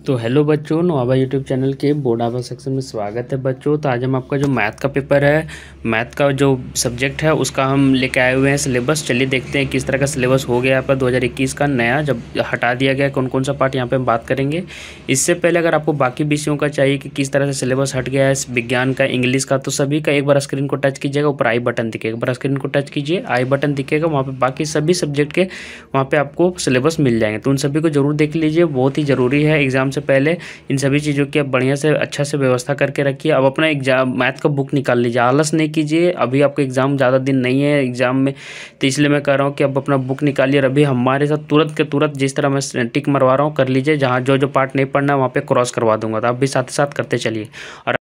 तो हेलो बच्चों, नोवाबा YouTube channel के बोर्ड आवर सेक्शन में स्वागत है बच्चों। तो आज हम आपका जो मैथ का पेपर है, मैथ का जो सब्जेक्ट है उसका हम लेके आए हुए हैं सिलेबस। चलिए देखते हैं किस तरह का सिलेबस हो गया आपका 2021 का नया, जब हटा दिया गया कौन कौन सा पार्ट यहाँ पे हम बात करेंगे। इससे पहले अगर आपको बाकी विषयों का चाहिए कि किस तरह से सिलेबस हट गया है विज्ञान का, इंग्लिश का, तो सभी का एक बार स्क्रीन को टच कीजिएगा, ऊपर आई बटन दिखेगा, एक बार स्क्रीन को टच कीजिए, आई बटन दिखेगा, वहाँ पर बाकी सभी सब्जेक्ट के वहाँ पर आपको सिलेबस मिल जाएंगे। तो उन सभी को जरूर देख लीजिए, बहुत ही ज़रूरी है एग्जाम से पहले इन सभी चीज़ों की आप बढ़िया से अच्छा से व्यवस्था करके रखिए। अब अपना एग्जाम मैथ का बुक निकाल लीजिए, आलस नहीं कीजिए। अभी आपका एग्ज़ाम ज़्यादा दिन नहीं है एग्ज़ाम में, तो इसलिए मैं कह रहा हूँ कि अब अपना बुक निकालिए और अभी हमारे साथ तुरंत के तुरंत जिस तरह मैं टिक मरवा रहा हूँ कर लीजिए। जहाँ जो जो पार्ट नहीं पढ़ना है वहाँ पे क्रॉस करवा दूंगा, तो आप भी साथ ही साथ करते चलिए। और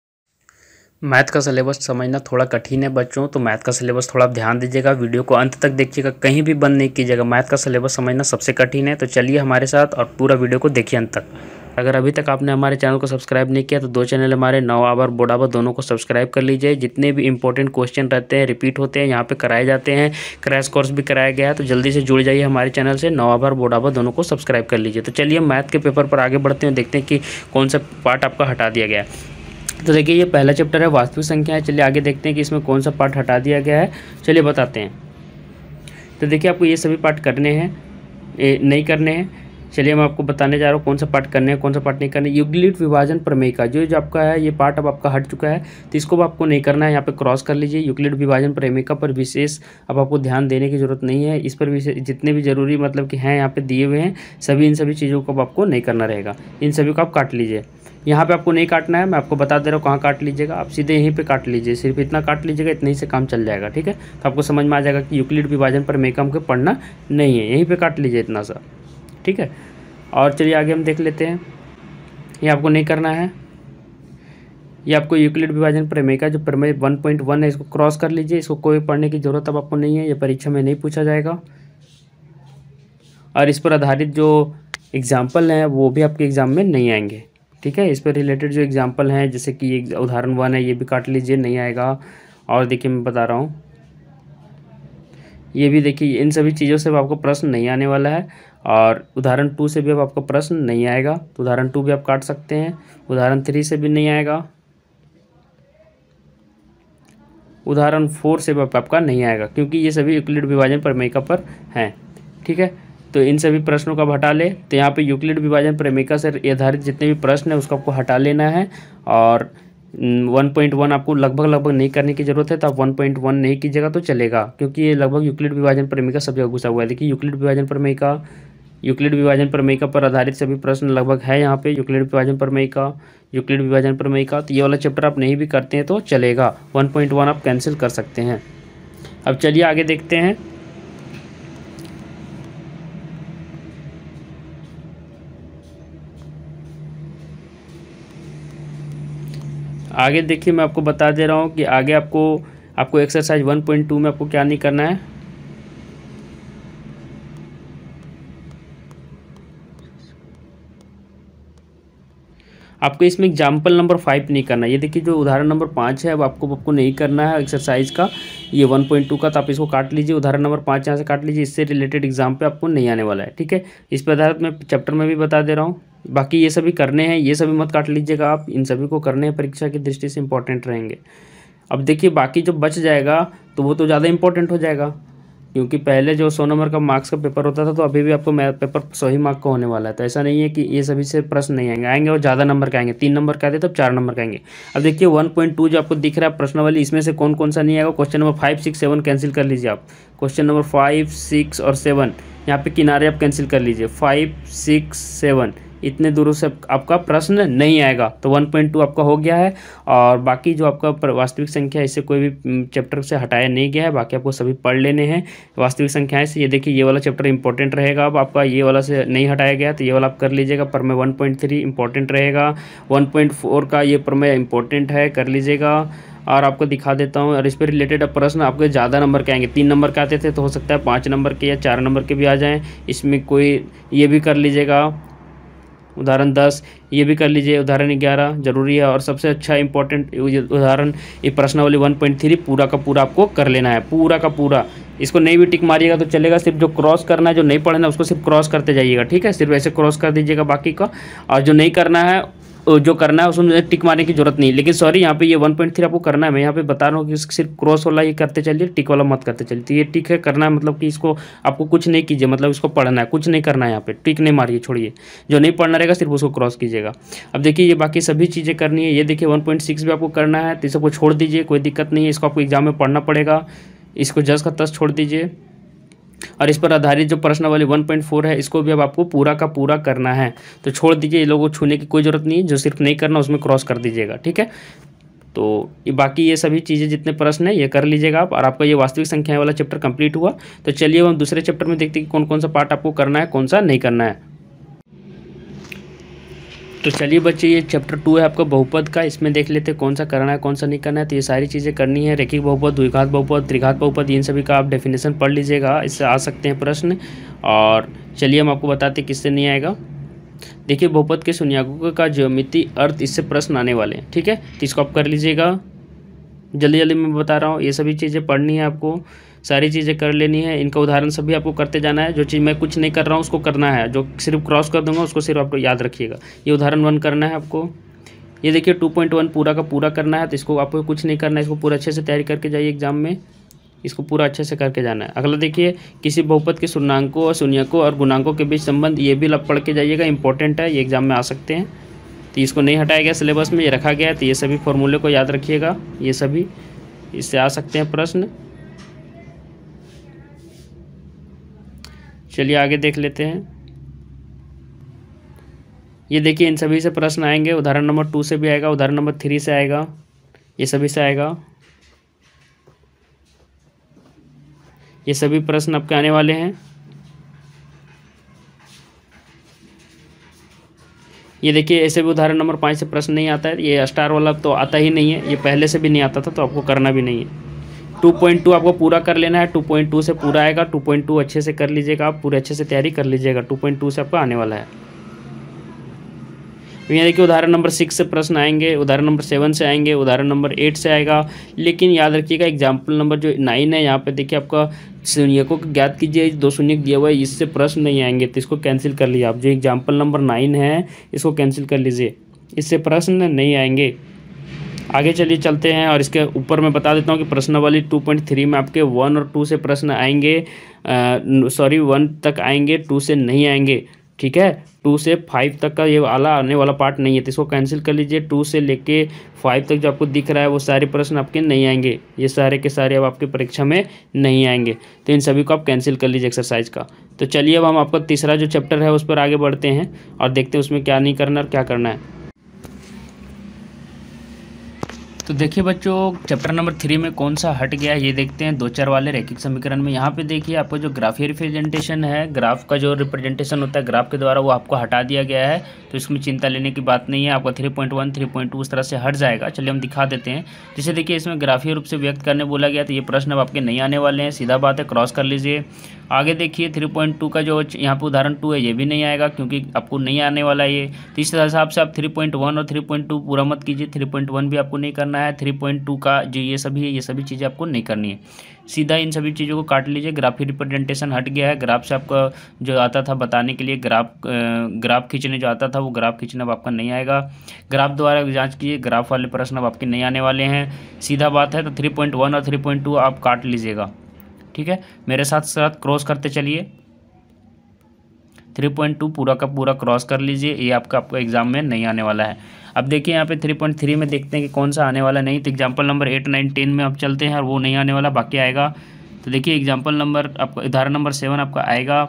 मैथ का सिलेबस समझना थोड़ा कठिन है बच्चों, तो मैथ का सिलेबस थोड़ा आप ध्यान दीजिएगा, वीडियो को अंत तक देखिएगा, कहीं भी बंद नहीं कीजिएगा। मैथ का सिलेबस समझना सबसे कठिन है। तो चलिए हमारे साथ और पूरा वीडियो को देखिए अंत तक। अगर अभी तक आपने हमारे चैनल को सब्सक्राइब नहीं किया तो दो चैनल हमारे नोवाबा और बोर्ड आवर दोनों को सब्सक्राइब कर लीजिए। जितने भी इंपॉर्टेंट क्वेश्चन रहते हैं रिपीट होते हैं यहाँ पे कराए जाते हैं, क्रैश कोर्स भी कराया गया है, तो जल्दी से जुड़ जाइए हमारे चैनल से। नोवाबा और बोर्ड आवर दोनों को सब्सक्राइब कर लीजिए। तो चलिए मैथ के पेपर पर आगे बढ़ते हैं, देखते हैं कि कौन सा पार्ट आपका हटा दिया गया है। तो देखिए ये पहला चैप्टर है वास्तविक संख्या है। चलिए आगे देखते हैं कि इसमें कौन सा पार्ट हटा दिया गया है, चलिए बताते हैं। तो देखिए आपको ये सभी पार्ट करने हैं, नहीं करने हैं। चलिए मैं आपको बताने जा रहा हूँ कौन सा पार्ट करने हैं कौन सा पार्ट नहीं करना है। यूक्लिड विभाजन प्रमेय का जो आपका है ये पार्ट अब आपका हट चुका है, तो इसको अब आपको नहीं करना है, यहाँ पे क्रॉस कर लीजिए। यूक्लिड विभाजन प्रमेय का पर विशेष अब आपको ध्यान देने की जरूरत नहीं है। इस पर विशेष जितने भी जरूरी मतलब कि हैं यहाँ पे दिए हुए हैं सभी, इन सभी चीज़ों को अब आपको नहीं करना रहेगा, इन सभी को आप काट लीजिए। यहाँ पे आपको नहीं काटना है, मैं आपको बता दे रहा हूँ कहाँ काट लीजिएगा। आप सीधे यहीं पे काट लीजिए, सिर्फ इतना काट लीजिएगा, इतने ही से काम चल जाएगा, ठीक है। तो आपको समझ में आ जाएगा कि यूक्लिड विभाजन प्रमेय का हमको पढ़ना नहीं है, यहीं पे काट लीजिए इतना सा, ठीक है। और चलिए आगे हम देख लेते हैं। ये आपको नहीं करना है, ये आपको यूक्लिड विभाजन प्रमेय का जो प्रमेय 1.1 है इसको क्रॉस कर लीजिए। इसको कोई पढ़ने की ज़रूरत अब आपको नहीं है, ये परीक्षा में नहीं पूछा जाएगा। और इस पर आधारित जो एग्जाम्पल हैं वो भी आपके एग्ज़ाम में नहीं आएंगे, ठीक है। इस पर रिलेटेड जो एग्जाम्पल हैं जैसे कि ये उदाहरण 1 है, ये भी काट लीजिए, नहीं आएगा। और देखिए मैं बता रहा हूँ, ये भी देखिए, इन सभी चीज़ों से आपको प्रश्न नहीं आने वाला है। और उदाहरण 2 से भी अब आपको प्रश्न नहीं आएगा, तो उदाहरण 2 भी आप काट सकते हैं। उदाहरण 3 से भी नहीं आएगा, उदाहरण 4 से भी आपका नहीं आएगा, क्योंकि ये सभी यूक्लिड विभाजन प्रमेय का पर हैं, ठीक है। तो इन सभी प्रश्नों को आप हटा ले। तो यहाँ पे यूक्लिड विभाजन प्रमेय से आधारित जितने भी प्रश्न है उसको आपको हटा लेना है। और 1.1 आपको लगभग नहीं करने की जरूरत है, तो आप 1.1 नहीं कीजिएगा तो चलेगा, क्योंकि ये लगभग यूक्लिड विभाजन प्रमेय का सब जगह घुसा हुआ है। देखिए यूक्लिड विभाजन प्रमेय का पर आधारित सभी प्रश्न लगभग है यहाँ पे। यूक्लिड विभाजन प्रमेय का तो ये वाला चैप्टर आप नहीं भी करते हैं तो चलेगा, 1.1 आप कैंसिल कर सकते हैं। अब चलिए आगे देखते हैं। आगे देखिए मैं आपको बता दे रहा हूँ कि आगे आपको एक्सरसाइज 1.2 में आपको क्या नहीं करना है। आपको इसमें एग्जाम्पल नंबर 5 नहीं करना है। ये देखिए जो उदाहरण नंबर 5 है अब आपको नहीं करना है एक्सरसाइज का, ये 1.2 का, तो आप इसको काट लीजिए। उदाहरण नंबर 5 यहाँ से काट लीजिए, इससे रिलेटेड एग्जाम पे आपको नहीं आने वाला है, ठीक है। इस पर आधारित मैं चैप्टर में भी बता दे रहा हूँ। बाकी ये सभी करने हैं, ये सभी मत काट लीजिएगा आप, इन सभी को करने हैं, परीक्षा की दृष्टि से इंपॉर्टेंट रहेंगे। अब देखिए बाकी जो बच जाएगा तो वो तो ज़्यादा इंपॉर्टेंट हो जाएगा, क्योंकि पहले जो 100 नंबर का मार्क्स का पेपर होता था, तो अभी भी आपको मैथ पेपर 100 ही मार्क का होने वाला है। तो ऐसा नहीं है कि ये सभी से प्रश्न नहीं आएंगे और ज़्यादा नंबर का आएंगे, 3 नंबर का आते तब 4 नंबर का आएंगे। अब देखिए 1.2 जो आपको दिख रहा है प्रश्नावली, इसमें से कौन कौन सा नहीं आएगा। क्वेश्चन नंबर 5, 6, 7 कैंसिल कर लीजिए आप। क्वेश्चन नंबर 5, 6 और 7 यहाँ पे किनारे आप कैंसिल कर लीजिए। 5, 6, 7 इतने दूरों से आपका प्रश्न नहीं आएगा, तो 1.2 आपका हो गया है। और बाकी जो आपका वास्तविक संख्या इससे कोई भी चैप्टर से हटाया नहीं गया है, बाकी आपको सभी पढ़ लेने हैं वास्तविक संख्याएं से। ये देखिए ये वाला चैप्टर इंपॉर्टेंट रहेगा, अब आपका ये वाला से नहीं हटाया गया तो ये वाला आप कर लीजिएगा। पर में 1.3 इंपॉर्टेंट रहेगा, 1.4 का ये प्रमेय इंपॉर्टेंट है, कर लीजिएगा। और आपको दिखा देता हूँ, और इस पर रिलेटेड अब प्रश्न आपके ज़्यादा नंबर के आएंगे। 3 नंबर के आते थे तो हो सकता है 5 नंबर के या 4 नंबर के भी आ जाएँ, इसमें कोई ये भी कर लीजिएगा। उदाहरण 10 ये भी कर लीजिए। उदाहरण 11 जरूरी है। और सबसे अच्छा इंपॉर्टेंट उदाहरण ये प्रश्नावली 1.3 पूरा का पूरा आपको कर लेना है, पूरा का पूरा। इसको नहीं भी टिक मारिएगा तो चलेगा, सिर्फ जो क्रॉस करना है, जो नहीं पढ़ना उसको सिर्फ क्रॉस करते जाइएगा, ठीक है। सिर्फ ऐसे क्रॉस कर दीजिएगा बाकी का, और जो नहीं करना है, जो करना है उसमें टिक मारने की जरूरत नहीं। लेकिन सॉरी यहाँ पे ये 1.3 आपको करना है, मैं यहाँ पे बता रहा हूँ कि सिर्फ क्रॉस वाला ही करते चलिए, टिक वाला मत करते चलिए। तो ये टिक है करना है, मतलब कि इसको आपको कुछ नहीं कीजिए, मतलब इसको पढ़ना है, कुछ नहीं करना है, यहाँ पे टिक नहीं मारिए, छोड़िए। जो नहीं पढ़ना रहेगा सिर्फ उसको क्रॉस कीजिएगा। अब देखिए ये बाकी सभी चीज़ें करनी है। ये देखिए 1.6 भी आपको करना है, तो इस सबको छोड़ दीजिए, कोई दिक्कत नहीं है। इसको आपको एग्जाम में पढ़ना पड़ेगा, इसको जस का तस छोड़ दीजिए। और इस पर आधारित जो प्रश्नावली 1.4 है इसको भी अब आपको पूरा का पूरा करना है, तो छोड़ दीजिए, ये लोगों को छूने की कोई ज़रूरत नहीं है। जो सिर्फ नहीं करना उसमें क्रॉस कर दीजिएगा, ठीक है। तो ये बाकी ये सभी चीज़ें जितने प्रश्न हैं ये कर लीजिएगा आप, और आपका ये वास्तविक संख्या वाला चैप्टर कंप्लीट हुआ। तो चलिए हम दूसरे चैप्टर में देखते हैं कि कौन कौन सा पार्ट आपको करना है, कौन सा नहीं करना है। तो चलिए बच्चे ये चैप्टर 2 है आपका बहुपद का, इसमें देख लेते हैं कौन सा करना है कौन सा नहीं करना है। तो ये सारी चीज़ें करनी है, रेखिक बहुपद, द्विघात बहुपद, त्रिघात बहुपद, इन सभी का आप डेफिनेशन पढ़ लीजिएगा, इससे आ सकते हैं प्रश्न। और चलिए हम आपको बताते हैं किससे नहीं आएगा। देखिए बहुपद के शून्यांकों का ज्यामितीय अर्थ, इससे प्रश्न आने वाले हैं, ठीक है। तो इसको आप कर लीजिएगा, जल्दी जल्दी मैं बता रहा हूँ। ये सभी चीज़ें पढ़नी है आपको, सारी चीज़ें कर लेनी है। इनका उदाहरण सभी आपको करते जाना है। जो चीज़ मैं कुछ नहीं कर रहा हूँ उसको करना है, जो सिर्फ क्रॉस कर दूंगा उसको सिर्फ आपको याद रखिएगा। ये उदाहरण 1 करना है आपको। ये देखिए 2.1 पूरा का पूरा करना है, तो इसको आपको कुछ नहीं करना है, इसको पूरा अच्छे से तैयारी करके जाइए एग्जाम में, इसको पूरा अच्छे से करके जाना है। अगला देखिए किसी बहुपद के शून्याङ्कों और शून्यकों और गुणांकों के बीच संबंध, ये भी पढ़ के जाइएगा, इंपॉर्टेंट है, ये एग्जाम में आ सकते हैं। तो इसको नहीं हटाया गया सिलेबस में, ये रखा गया है। तो ये सभी फॉर्मूले को याद रखिएगा, ये सभी इससे आ सकते हैं प्रश्न। चलिए आगे देख लेते हैं। ये देखिए इन सभी से प्रश्न आएंगे, उदाहरण नंबर 2 से भी आएगा, उदाहरण नंबर 3 से आएगा, ये सभी से आएगा। ये सभी प्रश्न आपके आने वाले हैं। ये देखिए ऐसे भी उदाहरण नंबर 5 से प्रश्न नहीं आता है, ये स्टार वाला तो आता ही नहीं है, ये पहले से भी नहीं आता था, तो आपको करना भी नहीं है। 2.2 आपको पूरा कर लेना है, 2.2 से पूरा आएगा, 2.2 अच्छे से कर लीजिएगा आप, पूरे अच्छे से तैयारी कर लीजिएगा, 2.2 से आपका आने वाला है। यहाँ देखिए उदाहरण नंबर 6 से प्रश्न आएंगे, उदाहरण नंबर 7 से आएंगे, उदाहरण नंबर 8 से आएगा। लेकिन याद रखिएगा एग्जाम्पल नंबर जो 9 है, यहाँ पे देखिए आपका शून्यकों को ज्ञात कीजिए, 2 शून्य दिया हुआ है, इससे प्रश्न नहीं आएंगे, तो इसको कैंसिल कर लीजिए आप। जो एग्जाम्पल नंबर 9 है इसको कैंसिल कर लीजिए, इससे प्रश्न नहीं आएंगे। आगे चलिए चलते हैं, और इसके ऊपर मैं बता देता हूँ कि प्रश्नावली 2.3 में आपके 1 और 2 से प्रश्न आएंगे, सॉरी 1 तक आएंगे, 2 से नहीं आएंगे, ठीक है। 2 से 5 तक का ये वाला आने वाला पार्ट नहीं है, तो इसको कैंसिल कर लीजिए। 2 से लेके 5 तक जो आपको दिख रहा है वो सारे प्रश्न आपके नहीं आएंगे, ये सारे के सारे अब आपके परीक्षा में नहीं आएंगे, तो इन सभी को आप कैंसिल कर लीजिए एक्सरसाइज का। तो चलिए अब हम आपका तीसरा जो चैप्टर है उस पर आगे बढ़ते हैं और देखते हैं उसमें क्या नहीं करना और क्या करना है। तो देखिए बच्चों चैप्टर नंबर 3 में कौन सा हट गया है ये देखते हैं। 2 चर वाले रैखिक समीकरण में यहाँ पे देखिए आपको जो ग्राफीय रिप्रेजेंटेशन है, ग्राफ का जो रिप्रेजेंटेशन होता है ग्राफ के द्वारा, वो आपको हटा दिया गया है, तो इसमें चिंता लेने की बात नहीं है। आपका 3.1 3.2 उस तरह से हट जाएगा। चलिए हम दिखा देते हैं। जैसे देखिए इसमें ग्राफीय रूप से व्यक्त करने बोला गया, तो ये प्रश्न अब आपके नहीं आने वाले हैं, सीधा बात है, क्रॉस कर लीजिए। आगे देखिए 3.2 का जो यहाँ पे उदाहरण 2 है ये भी नहीं आएगा, क्योंकि आपको नहीं आने वाला है ये। तो इस हिसाब से आप 3.1 और 3.2 पूरा मत कीजिए, 3.1 भी आपको नहीं करना है, 3.2 का जो ये सभी है ये सभी चीज़ें आपको नहीं करनी है। सीधा इन सभी चीज़ों को काट लीजिए। ग्राफी रिप्रेजेंटेशन हट गया है, ग्राफ से आपका जो आता था बताने के लिए, ग्राफ खींचने जो आता था वो ग्राफ खींचना अब आपका नहीं आएगा। ग्राफ द्वारा जांच कीजिए, ग्राफ वाले प्रश्न अब आपके नहीं आने वाले हैं, सीधा बात है। तो 3.1 और 3.2 आप काट लीजिएगा, ठीक है। मेरे साथ साथ क्रॉस करते चलिए, 3.2 पूरा का पूरा क्रॉस कर लीजिए, ये आपका एग्जाम में नहीं आने वाला है। अब देखिए यहाँ पे 3.3 में देखते हैं कि कौन सा आने वाला नहीं। तो एग्जाम्पल नंबर 8 9 10 में आप चलते हैं और वो नहीं आने वाला, बाकी आएगा। तो देखिए एग्जाम्पल नंबर आपका उदाहरण नंबर 7 आपका आएगा,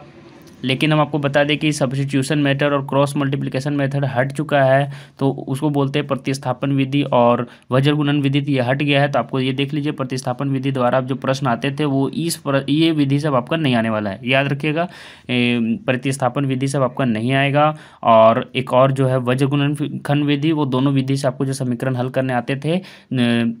लेकिन हम आपको बता दें कि सब्स्टिट्यूशन मेथड और क्रॉस मल्टीप्लिकेशन मेथड हट चुका है, तो उसको बोलते हैं प्रतिस्थापन विधि और वज्र गुणन विधि, ये हट गया है। तो आपको ये देख लीजिए प्रतिस्थापन विधि द्वारा आप जो प्रश्न आते थे वो ये विधि सब आपका नहीं आने वाला है, याद रखिएगा। प्रतिस्थापन विधि सब आपका नहीं आएगा, और एक और जो है वज्र गुणनखंड विधि, वो दोनों विधि से आपको जो समीकरण हल करने आते थे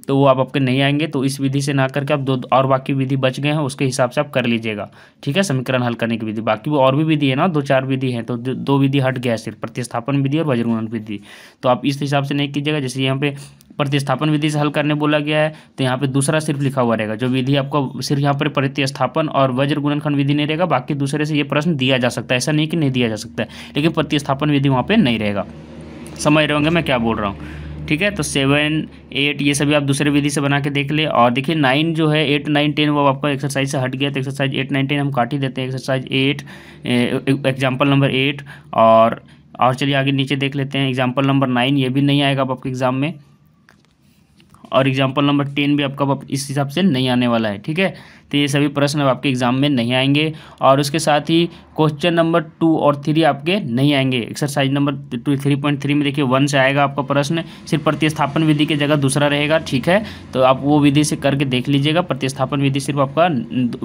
तो वो अब आपके नहीं आएंगे। तो इस विधि से ना करके आप 2 और बाकी विधि बच गए हैं, उसके हिसाब से आप कर लीजिएगा, ठीक है, समीकरण हल करने की विधि। बाकी वो और भी विधि है ना, 2-4 विधि है, तो दो विधि हट गया है, सिर्फ प्रतिस्थापन विधि और वज्रगुणन विधि। तो आप इस हिसाब से नहीं कीजिएगा। जैसे यहाँ पे प्रतिस्थापन विधि से हल करने बोला गया है, तो यहाँ पे दूसरा सिर्फ लिखा हुआ रहेगा। जो विधि आपको सिर्फ यहाँ पर प्रतिस्थापन और वज्र गुणनखंड विधि नहीं रहेगा, बाकी दूसरे से ये प्रश्न दिया जा सकता है, ऐसा नहीं कि नहीं दिया जा सकता है, लेकिन प्रतिस्थापन विधि वहाँ पे नहीं रहेगा। समझ रहे होंगे मैं क्या बोल रहा हूँ, ठीक है। तो 7, 8 ये सभी आप दूसरे विधि से बना के देख ले। और देखिए 9 जो है 8, 9, 10 वो आपका एक्सरसाइज से हट गया, तो एक्सरसाइज 8, 9, 10 हम काट ही देते हैं। एक्सरसाइज 8 एग्जाम्पल नंबर 8 और चलिए आगे नीचे देख लेते हैं। एग्जाम्पल नंबर 9 ये भी नहीं आएगा आपके एग्जाम में, और एग्जाम्पल नंबर 10 भी आपका इस हिसाब से नहीं आने वाला है, ठीक है। तो ये सभी प्रश्न अब आपके एग्जाम में नहीं आएंगे। और उसके साथ ही क्वेश्चन नंबर 2 और 3 आपके नहीं आएंगे। एक्सरसाइज नंबर 3.3 में देखिए 1 से आएगा आपका प्रश्न, सिर्फ प्रतिस्थापन विधि की जगह दूसरा रहेगा, ठीक है। तो आप वो विधि से करके देख लीजिएगा। प्रतिस्थापन विधि सिर्फ आपका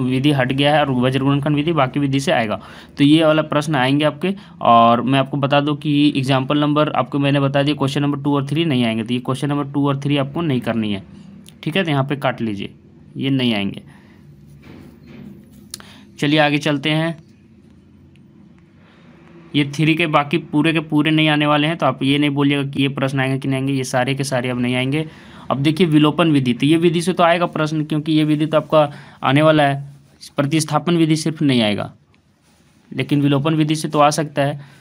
विधि हट गया है और वज्रगुणनखंड विधि बाकी विधि से आएगा। तो ये वाला प्रश्न आएंगे आपके। और मैं आपको बता दूँ कि एग्जाम्पल नंबर आपको मैंने बता दिया, क्वेश्चन नंबर 2 और 3 नहीं आएंगे। तो ये क्वेश्चन नंबर 2 और 3 आपको नहीं करनी है, ठीक है। तो यहाँ पे काट लीजिए, ये नहीं आएंगे। चलिए आगे चलते हैं। ये 3 के बाकी पूरे के पूरे नहीं आने वाले हैं, तो आप ये नहीं बोलिएगा कि ये प्रश्न आएंगे कि नहीं आएंगे, ये सारे के सारे अब नहीं आएंगे। अब देखिए विलोपन विधि, तो ये विधि से तो आएगा प्रश्न, क्योंकि ये विधि तो आपका आने वाला है। प्रतिस्थापन विधि सिर्फ नहीं आएगा, लेकिन विलोपन विधि से तो आ सकता है।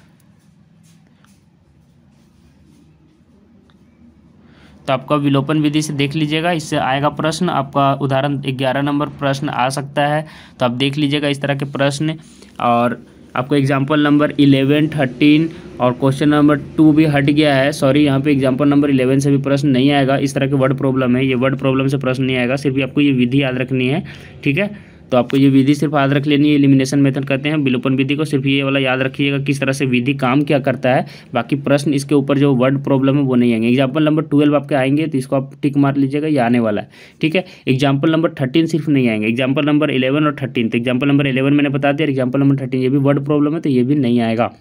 तो आपका विलोपन विधि से देख लीजिएगा, इससे आएगा प्रश्न आपका। उदाहरण 11 नंबर प्रश्न आ सकता है, तो आप देख लीजिएगा इस तरह के प्रश्न। और आपको एग्जाम्पल नंबर 11, 13 और क्वेश्चन नंबर 2 भी हट गया है। सॉरी, यहाँ पे एग्जाम्पल नंबर 11 से भी प्रश्न नहीं आएगा। इस तरह के वर्ड प्रॉब्लम है, ये वर्ड प्रॉब्लम से प्रश्न नहीं आएगा, सिर्फ आपको ये विधि याद रखनी है, ठीक है। तो आपको ये विधि सिर्फ याद रख लेनी है। एलिमिनेशन मेथड कहते हैं विलोपन विधि को, सिर्फ ये वाला याद रखिएगा किस तरह से विधि काम क्या करता है। बाकी प्रश्न इसके ऊपर जो वर्ड प्रॉब्लम है वो नहीं आएंगे। एग्जाम्पल नंबर 12 आपके आएंगे, तो इसको आप टिक मार लीजिएगा, ये आने वाला है, ठीक है। एग्जाम्पल नंबर 13 सिर्फ नहीं आएंगे। एग्जाम्पल नंबर 11 और 13, तो एग्जाम्पल नंबर 11 मैंने बता दिया, एग्जाम्पल नंबर 13 ये भी वर्ड प्रॉब्लम है, तो ये भी नहीं आएगा,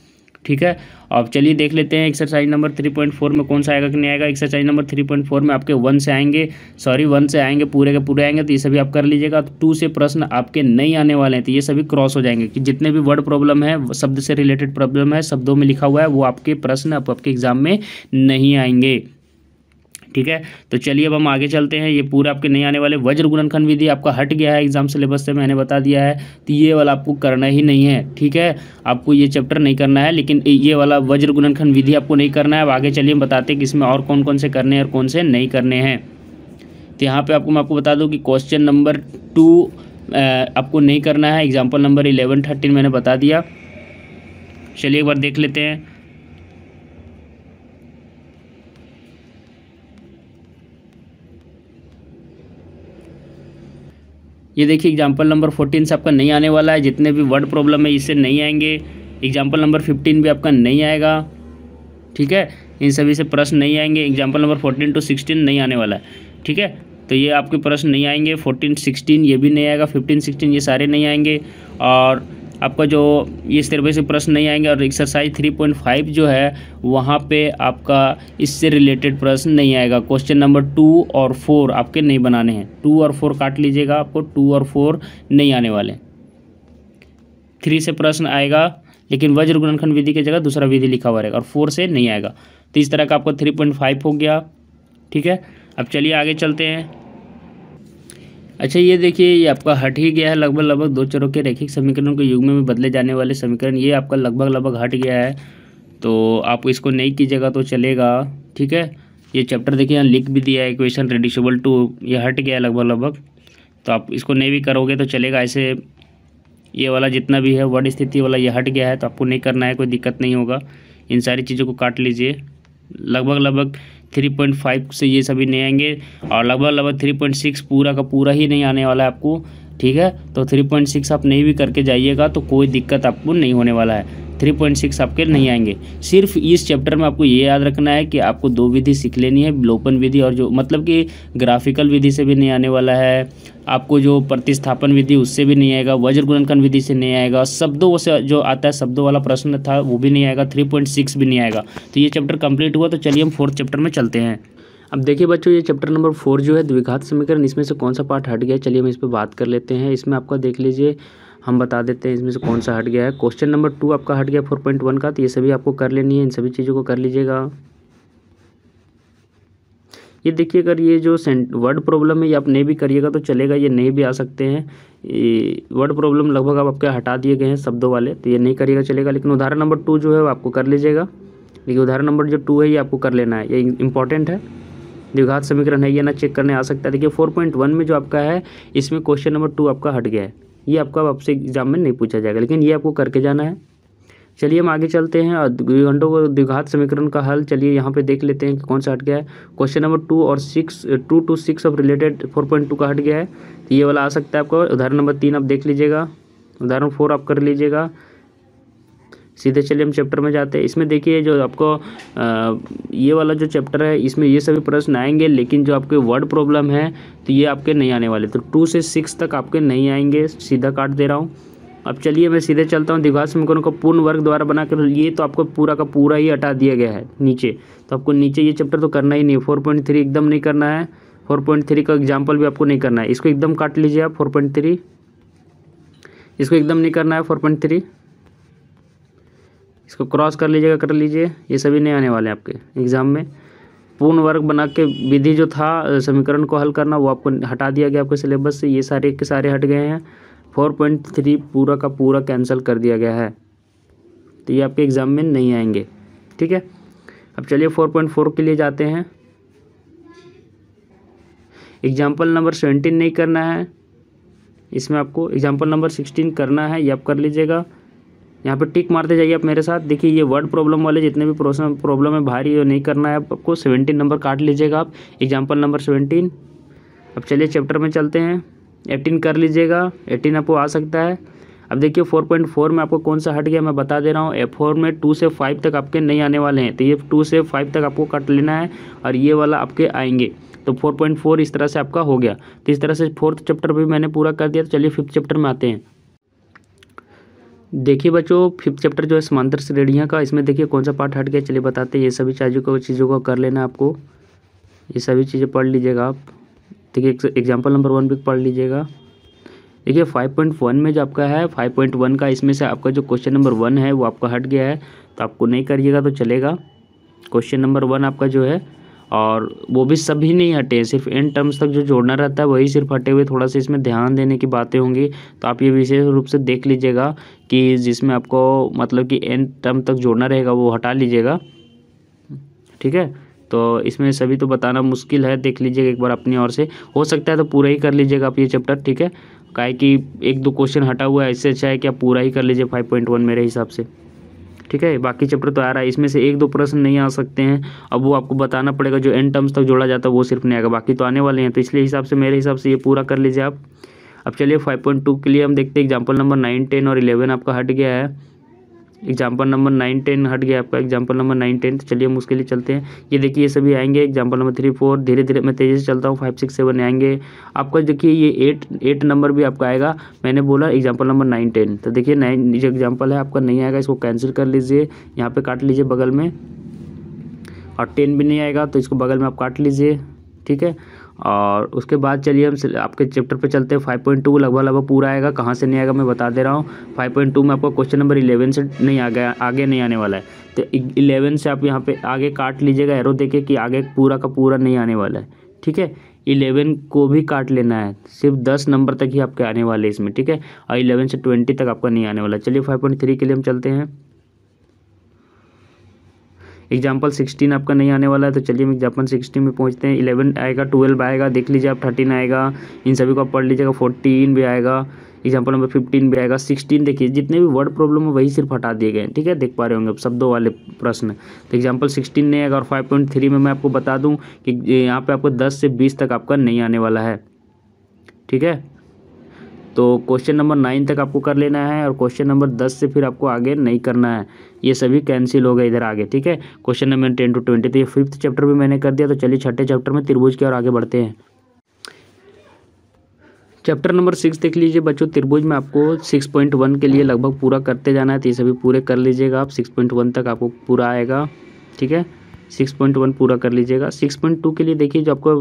ठीक है। अब चलिए देख लेते हैं एक्सरसाइज नंबर 3.4 में कौन सा आएगा कि नहीं आएगा। एक्सरसाइज नंबर 3.4 में आपके 1 से आएंगे, 1 से आएंगे, पूरे के पूरे आएंगे, तो ये सभी आप कर लीजिएगा। 2 से प्रश्न आपके नहीं आने वाले हैं, तो ये सभी क्रॉस हो जाएंगे कि जितने भी वर्ड प्रॉब्लम है, शब्द से रिलेटेड प्रॉब्लम है, शब्दों में लिखा हुआ है, वो आपके प्रश्न आपके एग्जाम में नहीं आएंगे, ठीक है। तो चलिए अब हम आगे चलते हैं। ये पूरा आपके नहीं आने वाले। वज्र गुणनखंड विधि आपका हट गया है एग्जाम सिलेबस से, मैंने बता दिया है, तो ये वाला आपको करना ही नहीं है, ठीक है। आपको ये चैप्टर नहीं करना है, लेकिन ये वाला वज्र गुणनखंड विधि आपको नहीं करना है। अब आगे चलिए हम बताते हैं कि इसमें और कौन कौन से करने हैं और कौन से नहीं करने हैं। तो यहाँ पर मैं आपको बता दूँ कि क्वेश्चन नंबर 2 आपको नहीं करना है। एग्जाम्पल नंबर 11, 13 मैंने बता दिया। चलिए एक बार देख लेते हैं। ये देखिए एग्जाम्पल नंबर 14 से आपका नहीं आने वाला है। जितने भी वर्ड प्रॉब्लम है इससे नहीं आएंगे। एग्जाम्पल नंबर 15 भी आपका नहीं आएगा, ठीक है। इन सभी से प्रश्न नहीं आएंगे। एग्जाम्पल नंबर 14 to 16 नहीं आने वाला है, ठीक है। तो ये आपके प्रश्न नहीं आएंगे। 14, 16 ये भी नहीं आएगा। 15, 16 ये सारे नहीं आएंगे। और आपका जो ये सिलेबस से प्रश्न नहीं आएंगे। और एक्सरसाइज 3.5 जो है वहाँ पे आपका इससे रिलेटेड प्रश्न नहीं आएगा। क्वेश्चन नंबर 2 और 4 आपके नहीं बनाने हैं। 2 और 4 काट लीजिएगा, आपको 2 और 4 नहीं आने वाले। 3 से प्रश्न आएगा, लेकिन वज्र गुणनखंड विधि की जगह दूसरा विधि लिखा हुआ रहेगा। और 4 से नहीं आएगा। तो इस तरह का आपका 3.5 हो गया, ठीक है। अब चलिए आगे चलते हैं। अच्छा ये देखिए, ये आपका हट ही गया है लगभग 2 चरों के रैखिक समीकरणों के युग्म में बदले जाने वाले समीकरण, ये आपका लगभग हट गया है। तो आप इसको नहीं कीजिएगा तो चलेगा, ठीक है। ये चैप्टर देखिए यहाँ लिख भी दिया है, इक्वेशन रेड्यूसिबल टू, ये हट गया है लगभग। तो आप इसको नहीं भी करोगे तो चलेगा। ऐसे ये वाला जितना भी है वर्ड स्थिति वाला ये हट गया है, तो आपको नहीं करना है, कोई दिक्कत नहीं होगा। इन सारी चीज़ों को काट लीजिए। लगभग 3.5 से ये सभी नहीं आएंगे। और लगभग 3.6 पूरा का पूरा ही नहीं आने वाला है आपको, ठीक है। तो 3.6 आप नहीं भी करके जाइएगा तो कोई दिक्कत आपको नहीं होने वाला है। 3.6 आपके नहीं आएंगे। सिर्फ इस चैप्टर में आपको ये याद रखना है कि आपको 2 विधि सीख लेनी है, विलोपन विधि और जो मतलब कि ग्राफिकल विधि से भी नहीं आने वाला है। आपको जो प्रतिस्थापन विधि उससे भी नहीं आएगा। वज्र गुणनखंड विधि से नहीं आएगा। शब्दों से जो आता है, शब्दों वाला प्रश्न था वो भी नहीं आएगा। 3.6 भी नहीं आएगा। तो ये चैप्टर कंप्लीट हुआ। तो चलिए हम 4th चैप्टर में चलते हैं। अब देखिए बच्चों, ये चैप्टर नंबर 4 जो है द्विघात समीकरण, इसमें से कौन सा पार्ट हट गया, चलिए हम इस पर बात कर लेते हैं। इसमें आपका देख लीजिए हम बता देते हैं इसमें से कौन सा हट गया है। क्वेश्चन नंबर 2 आपका हट गया 4.1 का, तो ये सभी आपको कर लेनी है, इन सभी चीज़ों को कर लीजिएगा। ये देखिए, अगर ये जो वर्ड प्रॉब्लम है ये आप नहीं भी करिएगा तो चलेगा, ये नहीं भी आ सकते हैं। वर्ड प्रॉब्लम लगभग आप आपके हटा दिए गए हैं शब्दों वाले, तो ये नहीं करिएगा चलेगा। लेकिन उदाहरण नंबर 2 जो है वो आपको कर लीजिएगा। देखिए उदाहरण नंबर जो 2 है ये आपको कर लेना है, ये इंपॉर्टेंट है। द्विघात समीकरण है ये ना, चेक करने आ सकता है। देखिए 4.1 में जो आपका है इसमें क्वेश्चन नंबर 2 आपका हट गया है, ये आपका आपसे एग्जाम में नहीं पूछा जाएगा, लेकिन ये आपको करके जाना है। चलिए हम आगे चलते हैं और घंटों को द्विघात समीकरण का हल चलिए यहाँ पे देख लेते हैं कि कौन सा हट गया है। क्वेश्चन नंबर 2 और 2 to 6 ऑफ रिलेटेड 4.2 का हट गया है, तो ये वाला आ सकता है आपको। उदाहरण नंबर 3 आप देख लीजिएगा, उदाहरण 4 आप कर लीजिएगा। सीधे चलिए हम चैप्टर में जाते हैं। इसमें देखिए जो आपको ये वाला जो चैप्टर है इसमें ये सभी प्रश्न आएंगे, लेकिन जो आपके वर्ड प्रॉब्लम है तो ये आपके नहीं आने वाले, तो 2 से 6 तक आपके नहीं आएंगे, सीधा काट दे रहा हूँ। अब चलिए मैं सीधे चलता हूँ द्विघात समीकरण को पूर्ण वर्ग द्वारा बनाकर, ये तो आपको पूरा का पूरा ही हटा दिया गया है नीचे, तो आपको नीचे ये चैप्टर तो करना ही नहीं है। 4.3 एकदम नहीं करना है, 4.3 का एग्जाम्पल भी आपको नहीं करना है, इसको एकदम काट लीजिए आप। 4.3 इसको एकदम नहीं करना है, 4.3 इसको क्रॉस कर लीजिएगा, कर लीजिए, ये सभी नहीं आने वाले आपके एग्जाम में। पूर्ण वर्ग बना के विधि जो था समीकरण को हल करना वो आपको हटा दिया गया आपके सिलेबस से, ये सारे के सारे हट गए हैं। 4.3 पूरा का पूरा कैंसिल कर दिया गया है, तो ये आपके एग्ज़ाम में नहीं आएंगे, ठीक है। अब चलिए 4.4 के लिए जाते हैं। एग्जाम्पल नंबर 17 नहीं करना है, इसमें आपको एग्जाम्पल नंबर 16 करना है, ये आप कर लीजिएगा। यहाँ पे टिक मारते जाइए आप मेरे साथ। देखिए ये वर्ड प्रॉब्लम वाले जितने भी प्रॉब्लम है भारी नहीं करना है आपको। 17 नंबर काट लीजिएगा आप, एग्जाम्पल नंबर 17। अब चलिए चैप्टर में चलते हैं। 18 कर लीजिएगा, 18 आपको आ सकता है। अब देखिए 4.4 में आपको कौन सा हट गया मैं बता दे रहा हूँ। F4 में 2 से 5 तक आपके नहीं आने वाले हैं, तो ये 2 से 5 तक आपको काट लेना है और ये वाला आपके आएंगे, तो 4.4 इस तरह से आपका हो गया। तो इस तरह से 4th चैप्टर भी मैंने पूरा कर दिया। तो चलिए 5th चैप्टर में आते हैं। देखिए बच्चों 5th चैप्टर जो है समांतर श्रेणियाँ का, इसमें देखिए कौन सा पार्ट हट गया चलिए बताते हैं। ये सभी चीज़ों को कर लेना आपको, ये सभी चीज़ें पढ़ लीजिएगा आप। देखिए एग्जाम्पल नंबर 1 भी पढ़ लीजिएगा। देखिए 5.1 में जो आपका है 5.1 का, इसमें से आपका जो क्वेश्चन नंबर 1 है वो आपका हट गया है, तो आपको नहीं करिएगा तो चलेगा। क्वेश्चन नंबर 1 आपका जो है, और वो भी सभी नहीं हटे, सिर्फ एन टर्म्स तक जो जोड़ना रहता है वही सिर्फ हटे हुए। थोड़ा सा इसमें ध्यान देने की बातें होंगी, तो आप ये विशेष रूप से देख लीजिएगा कि जिसमें आपको मतलब कि एन टर्म तक जोड़ना रहेगा वो हटा लीजिएगा, ठीक है। तो इसमें सभी तो बताना मुश्किल है, देख लीजिएगा एक बार अपनी ओर से, हो सकता है तो पूरा ही कर लीजिएगा आप ये चैप्टर, ठीक है। काहे कि 1-2 क्वेश्चन हटा हुआ है, इससे अच्छा है कि आप पूरा ही कर लीजिए 5.1 मेरे हिसाब से, ठीक है। बाकी चैप्टर तो आ रहा है, इसमें से 1-2 प्रश्न नहीं आ सकते हैं, अब वो आपको बताना पड़ेगा। जो एन टर्म्स तक जोड़ा जाता है वो सिर्फ नहीं आएगा, बाकी तो आने वाले हैं, तो इसलिए हिसाब से मेरे हिसाब से ये पूरा कर लीजिए आप। अब चलिए 5.2 के लिए हम देखते हैं। एग्जाम्पल नंबर 9, 10 और 11 आपका हट गया है। एग्जाम्पल नंबर 9, 10 हट गया आपका, एग्जाम्पल नंबर 9, 10। तो चलिए हम उसके लिए चलते हैं। ये देखिए ये सभी आएंगे। एग्जाम्पल नंबर 3, 4 धीरे धीरे मैं तेज़ी से चलता हूँ, 5, 6, 7 आएंगे आपका। देखिए ये 8 नंबर भी आपका आएगा, मैंने बोला एग्जाम्पल नंबर 9, 10। तो देखिए 9 जो एग्जाम्पल है आपका नहीं आएगा, इसको कैंसिल कर लीजिए, यहाँ पे काट लीजिए बगल में। और 10 भी नहीं आएगा तो इसको बगल में आप काट लीजिए, ठीक है। और उसके बाद चलिए हम आपके चैप्टर पे चलते हैं। 5.2 लगभग पूरा आएगा, कहाँ से नहीं आएगा मैं बता दे रहा हूँ। 5.2 में आपका क्वेश्चन नंबर 11 से नहीं आ गया, आगे नहीं आने वाला है, तो 11 से आप यहाँ पे आगे काट लीजिएगा, एरो देके कि आगे पूरा का पूरा नहीं आने वाला है, ठीक है। 11 को भी काट लेना है, सिर्फ 10 नंबर तक ही आपके आने वाले इसमें, ठीक है। और 11 से 20 तक आपका नहीं आने वाला। चलिए 5.3 के लिए हम चलते हैं। एग्जाम्पल 16 आपका नहीं आने वाला है, तो चलिए हम एग्जाम्पल 16 में पहुंचते हैं। 11 आएगा, 12 आएगा, देख लीजिए आप, 13 आएगा, इन सभी को आप पढ़ लीजिएगा। 14 भी आएगा, एग्जाम्पल नंबर 15 भी आएगा। 16 देखिए जितने भी वर्ड प्रॉब्लम है वही सिर्फ हटा दिए गए, ठीक है, देख पा रहे होंगे शब्दों वाले प्रश्न। तो एग्जाम्पल 16 नहीं आएगा। और 5.3 में मैं आपको बता दूँ कि यहाँ पर आपको 10 से 20 तक आपका नहीं आने वाला है, ठीक है। तो क्वेश्चन नंबर 9 तक आपको कर लेना है, और क्वेश्चन नंबर 10 से फिर आपको आगे नहीं करना है, ये सभी कैंसिल हो गए इधर आगे, ठीक है। Question number 10 to 20। तो ये 5th चैप्टर भी मैंने कर दिया। तो चलिए 6ठे चैप्टर में त्रिभुज की ओर आगे बढ़ते हैं। चैप्टर नंबर 6 देख लीजिए बच्चों। त्रिभुज में आपको 6.1 के लिए लगभग पूरा करते जाना है, तो ये सभी पूरे कर लीजिएगा आप। 6.1 तक आपको पूरा आएगा, ठीक है। 6.1 पूरा कर लीजिएगा। 6.2 के लिए देखिए जो आपको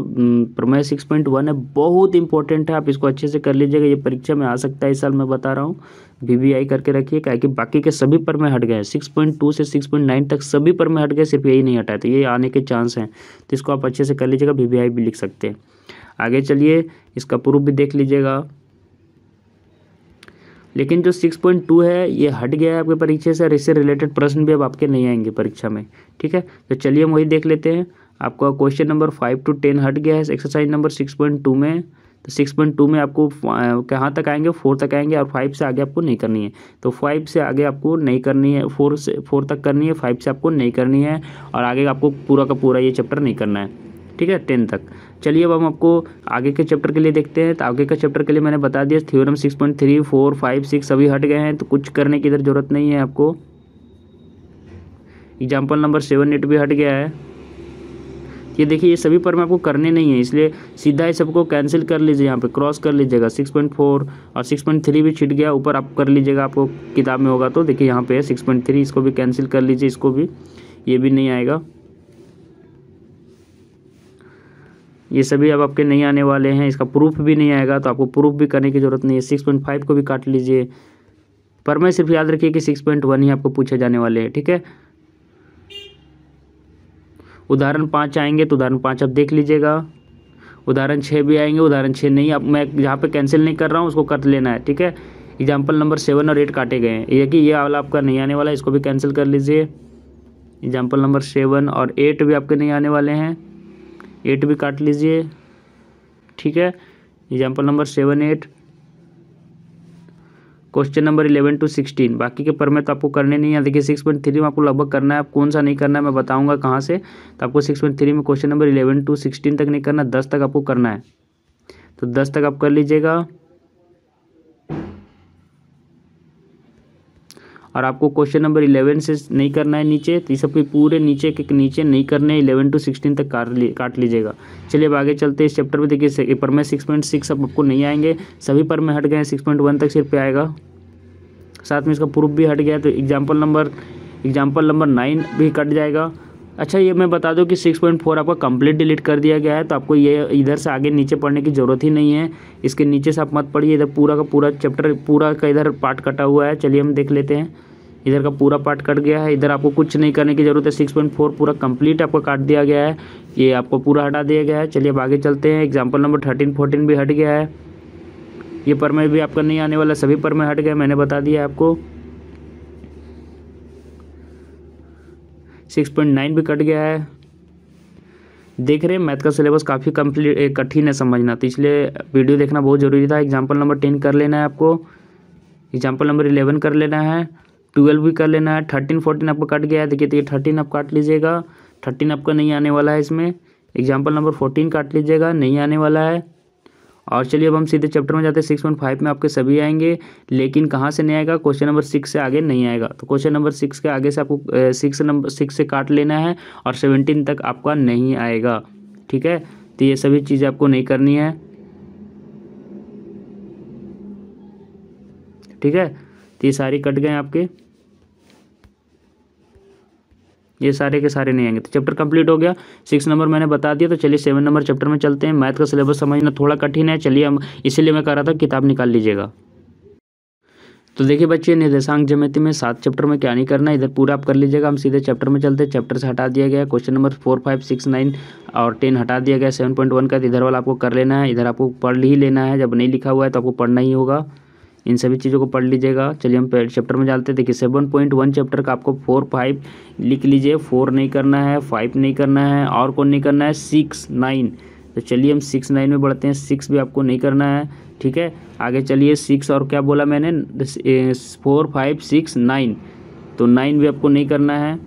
प्रमेय 6.1 है बहुत इंपॉर्टेंट है, आप इसको अच्छे से कर लीजिएगा। ये परीक्षा में आ सकता है इस साल, मैं बता रहा हूँ। VVI करके रखिए, क्या कि बाकी के सभी प्रमेय हट गए हैं। 6.2 से 6.9 तक सभी प्रमेय हट गए, सिर्फ यही नहीं हटा है, तो ये आने के चांस हैं। तो इसको आप अच्छे से कर लीजिएगा, VVI भी लिख सकते हैं। आगे चलिए, इसका प्रूफ भी देख लीजिएगा। लेकिन जो 6.2 है ये हट गया है आपके परीक्षा से, और इससे रिलेटेड प्रश्न भी अब आपके नहीं आएंगे परीक्षा में, ठीक है। तो चलिए हम वही देख लेते हैं। आपका क्वेश्चन नंबर 5 to 10 हट गया है एक्सरसाइज नंबर 6.2 में। तो 6.2 में आपको कहाँ तक आएंगे, 4 तक आएंगे, और 5 से आगे आपको नहीं करनी है। तो 5 से आगे आपको नहीं करनी है, 4 तक करनी है, 5 से आपको नहीं करनी है, और आगे आपको पूरा का पूरा ये चैप्टर नहीं करना है, ठीक है, 10 तक। चलिए अब हम आपको आगे के चैप्टर के लिए देखते हैं। तो आगे के चैप्टर के लिए मैंने बता दिया थ्योरम 6.3, 4, 5, 6 सभी हट गए हैं, तो कुछ करने की इधर ज़रूरत नहीं है आपको। एग्जाम्पल नंबर 7, 8 भी हट गया है। ये देखिए ये सभी पर में आपको करने नहीं है, इसलिए सीधा ही सबको कैंसिल कर लीजिए, यहाँ पे क्रॉस कर लीजिएगा। 6.4 और 6.3 भी छिट गया, ऊपर आप कर लीजिएगा, आपको किताब में होगा तो देखिए यहाँ पे है 6.3, इसको भी कैंसिल कर लीजिए, इसको भी, ये भी नहीं आएगा। ये सभी अब आपके नहीं आने वाले हैं, इसका प्रूफ भी नहीं आएगा, तो आपको प्रूफ भी करने की ज़रूरत नहीं है। 6.5 को भी काट लीजिए, पर मैं सिर्फ याद रखिए कि 6.1 ही आपको पूछे जाने वाले हैं, ठीक है। उदाहरण 5 आएंगे तो उदाहरण 5 आप देख लीजिएगा। उदाहरण 6 भी आएंगे, उदाहरण 6 नहीं, अब मैं जहाँ पे कैंसिल नहीं कर रहा हूँ उसको कर लेना है, ठीक है। एग्जाम्पल नंबर 7 और 8 काटे गए हैं, ये कि ये वाला आपका नहीं आने वाला है, इसको भी कैंसिल कर लीजिए। एग्जाम्पल नंबर 7 और 8 भी आपके नहीं आने वाले हैं, 8 भी काट लीजिए, ठीक है। Example number 7, 8। Question number 11 to 16 बाकी के पर में तो आपको करने नहीं है। देखिए 6.3 में आपको लगभग करना है, आप कौन सा नहीं करना है मैं बताऊंगा कहाँ से। तो आपको 6.3 में क्वेश्चन नंबर 11 to 16 तक नहीं करना, 10 तक आपको करना है, तो 10 तक आप कर लीजिएगा। और आपको क्वेश्चन नंबर 11 से नहीं करना है नीचे, तो ये सब पूरे नीचे के नीचे नहीं करने, 11 to 16 तक काट लीजिएगा। चलिए अब आगे चलते हैं इस चैप्टर में। देखिए पर में 6.6 अब आपको नहीं आएंगे, सभी पर में हट गए हैं, 6.1 तक सिर्फ पे आएगा, साथ में इसका प्रूफ भी हट गया। तो एग्जाम्पल नंबर 9 भी कट जाएगा। अच्छा ये मैं बता दूं कि 6.4 आपका कंप्लीट डिलीट कर दिया गया है, तो आपको ये इधर से आगे नीचे पढ़ने की ज़रूरत ही नहीं है, इसके नीचे से आप मत पढ़िए, इधर पूरा का पूरा चैप्टर पूरा का इधर पार्ट कटा हुआ है। चलिए हम देख लेते हैं, इधर का पूरा पार्ट कट गया है, इधर आपको कुछ नहीं करने की ज़रूरत है। 6.4 पूरा कंप्लीट आपको काट दिया गया है, ये आपको पूरा हटा दिया गया है। चलिए अब आगे चलते हैं। एग्जाम्पल नंबर 13, 14 भी हट गया है, ये पर में भी आपका नहीं आने वाला, सभी पर में हट गए, मैंने बता दिया आपको। 6.9 भी कट गया है। देख रहे हैं मैथ का सिलेबस काफ़ी कठिन है समझना, तो इसलिए वीडियो देखना बहुत ज़रूरी था। एग्जाम्पल नंबर 10 कर लेना है आपको, एग्जाम्पल नंबर 11 कर लेना है, 12 भी कर लेना है। 13, 14 आपका कट गया है, देखिए तो ये 13 आप काट लीजिएगा, 13 आपका नहीं आने वाला है इसमें। एग्जाम्पल नंबर 14 काट लीजिएगा, नहीं आने वाला है। और चलिए अब हम सीधे चैप्टर में जाते हैं। 6.5 में आपके सभी आएंगे, लेकिन कहाँ से नहीं आएगा, क्वेश्चन नंबर 6 से आगे नहीं आएगा। तो क्वेश्चन नंबर 6 के आगे से आपको 6 से काट लेना है, और 17 तक आपका नहीं आएगा, ठीक है। तो ये सभी चीज़ें आपको नहीं करनी है, ठीक है। तो ये सारे कट गए आपके, ये सारे के सारे नहीं आएंगे, तो चैप्टर कंप्लीट हो गया। 6 नंबर मैंने बता दिया। तो चलिए 7 नंबर चैप्टर में चलते हैं। मैथ का सिलेबस समझना थोड़ा कठिन है, चलिए हम इसीलिए मैं कह रहा था किताब निकाल लीजिएगा। तो देखिए बच्चे, निर्देशांक ज्यामिति में 7 चैप्टर में क्या नहीं करना है, इधर पूरा आप कर लीजिएगा। हम सीधे चैप्टर में चलते हैं। चैप्टर से हटा दिया गया क्वेश्चन नंबर 4, 5, 6, 9 और 10 हटा दिया गया। 7.1 का इधर वाला आपको कर लेना है, इधर आपको पढ़ ही लेना है, जब नहीं लिखा हुआ है तो आपको पढ़ना ही होगा, इन सभी चीज़ों को पढ़ लीजिएगा। चलिए हम चैप्टर में जाते हैं। देखिए 7.1 चैप्टर का आपको 4, 5 लिख लीजिए, 4 नहीं करना है, 5 नहीं करना है, और कौन नहीं करना है, 6, 9। तो चलिए हम 6, 9 में बढ़ते हैं। 6 भी आपको नहीं करना है, ठीक है। आगे चलिए 6 और क्या बोला मैंने, 4, 5, 6, 9, तो 9 भी आपको नहीं करना है,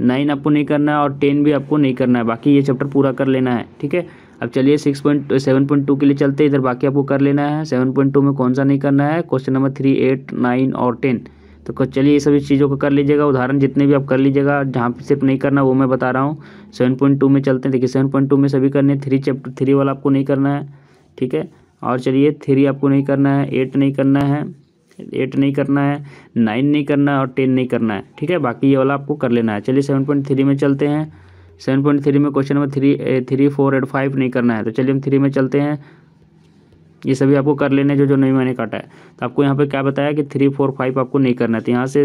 9 आपको नहीं करना है, और 10 भी आपको नहीं करना है। बाकी ये चैप्टर पूरा कर लेना है, ठीक है। अब चलिए 7.2 के लिए चलते हैं। इधर बाकी आपको कर लेना है। 7.2 में कौन सा नहीं करना है, क्वेश्चन नंबर 3, 8, 9 और 10। तो चलिए ये सभी चीज़ों को कर लीजिएगा, उदाहरण जितने भी आप कर लीजिएगा, जहाँ पे सिर्फ नहीं करना वो मैं बता रहा हूँ। 7.2 में चलते हैं। देखिए 7.2 में सभी करने, 3 चैप्टर 3 वाला आपको नहीं करना है, ठीक है। और चलिए 3 आपको नहीं करना है, 8 नहीं करना है, 8 नहीं करना है, 9 नहीं करना है और 10 नहीं करना है, ठीक है। बाकी ये वाला आपको कर लेना है। चलिए 7.3 में चलते हैं। 7.3 में क्वेश्चन नंबर 3, 4 और 5 नहीं करना है, तो चलिए हम 3 में चलते हैं। ये सभी आपको कर लेने जो नहीं मैंने काटा है। तो आपको यहाँ पे क्या बताया कि 3, 4, 5 आपको नहीं करना है, तो यहाँ से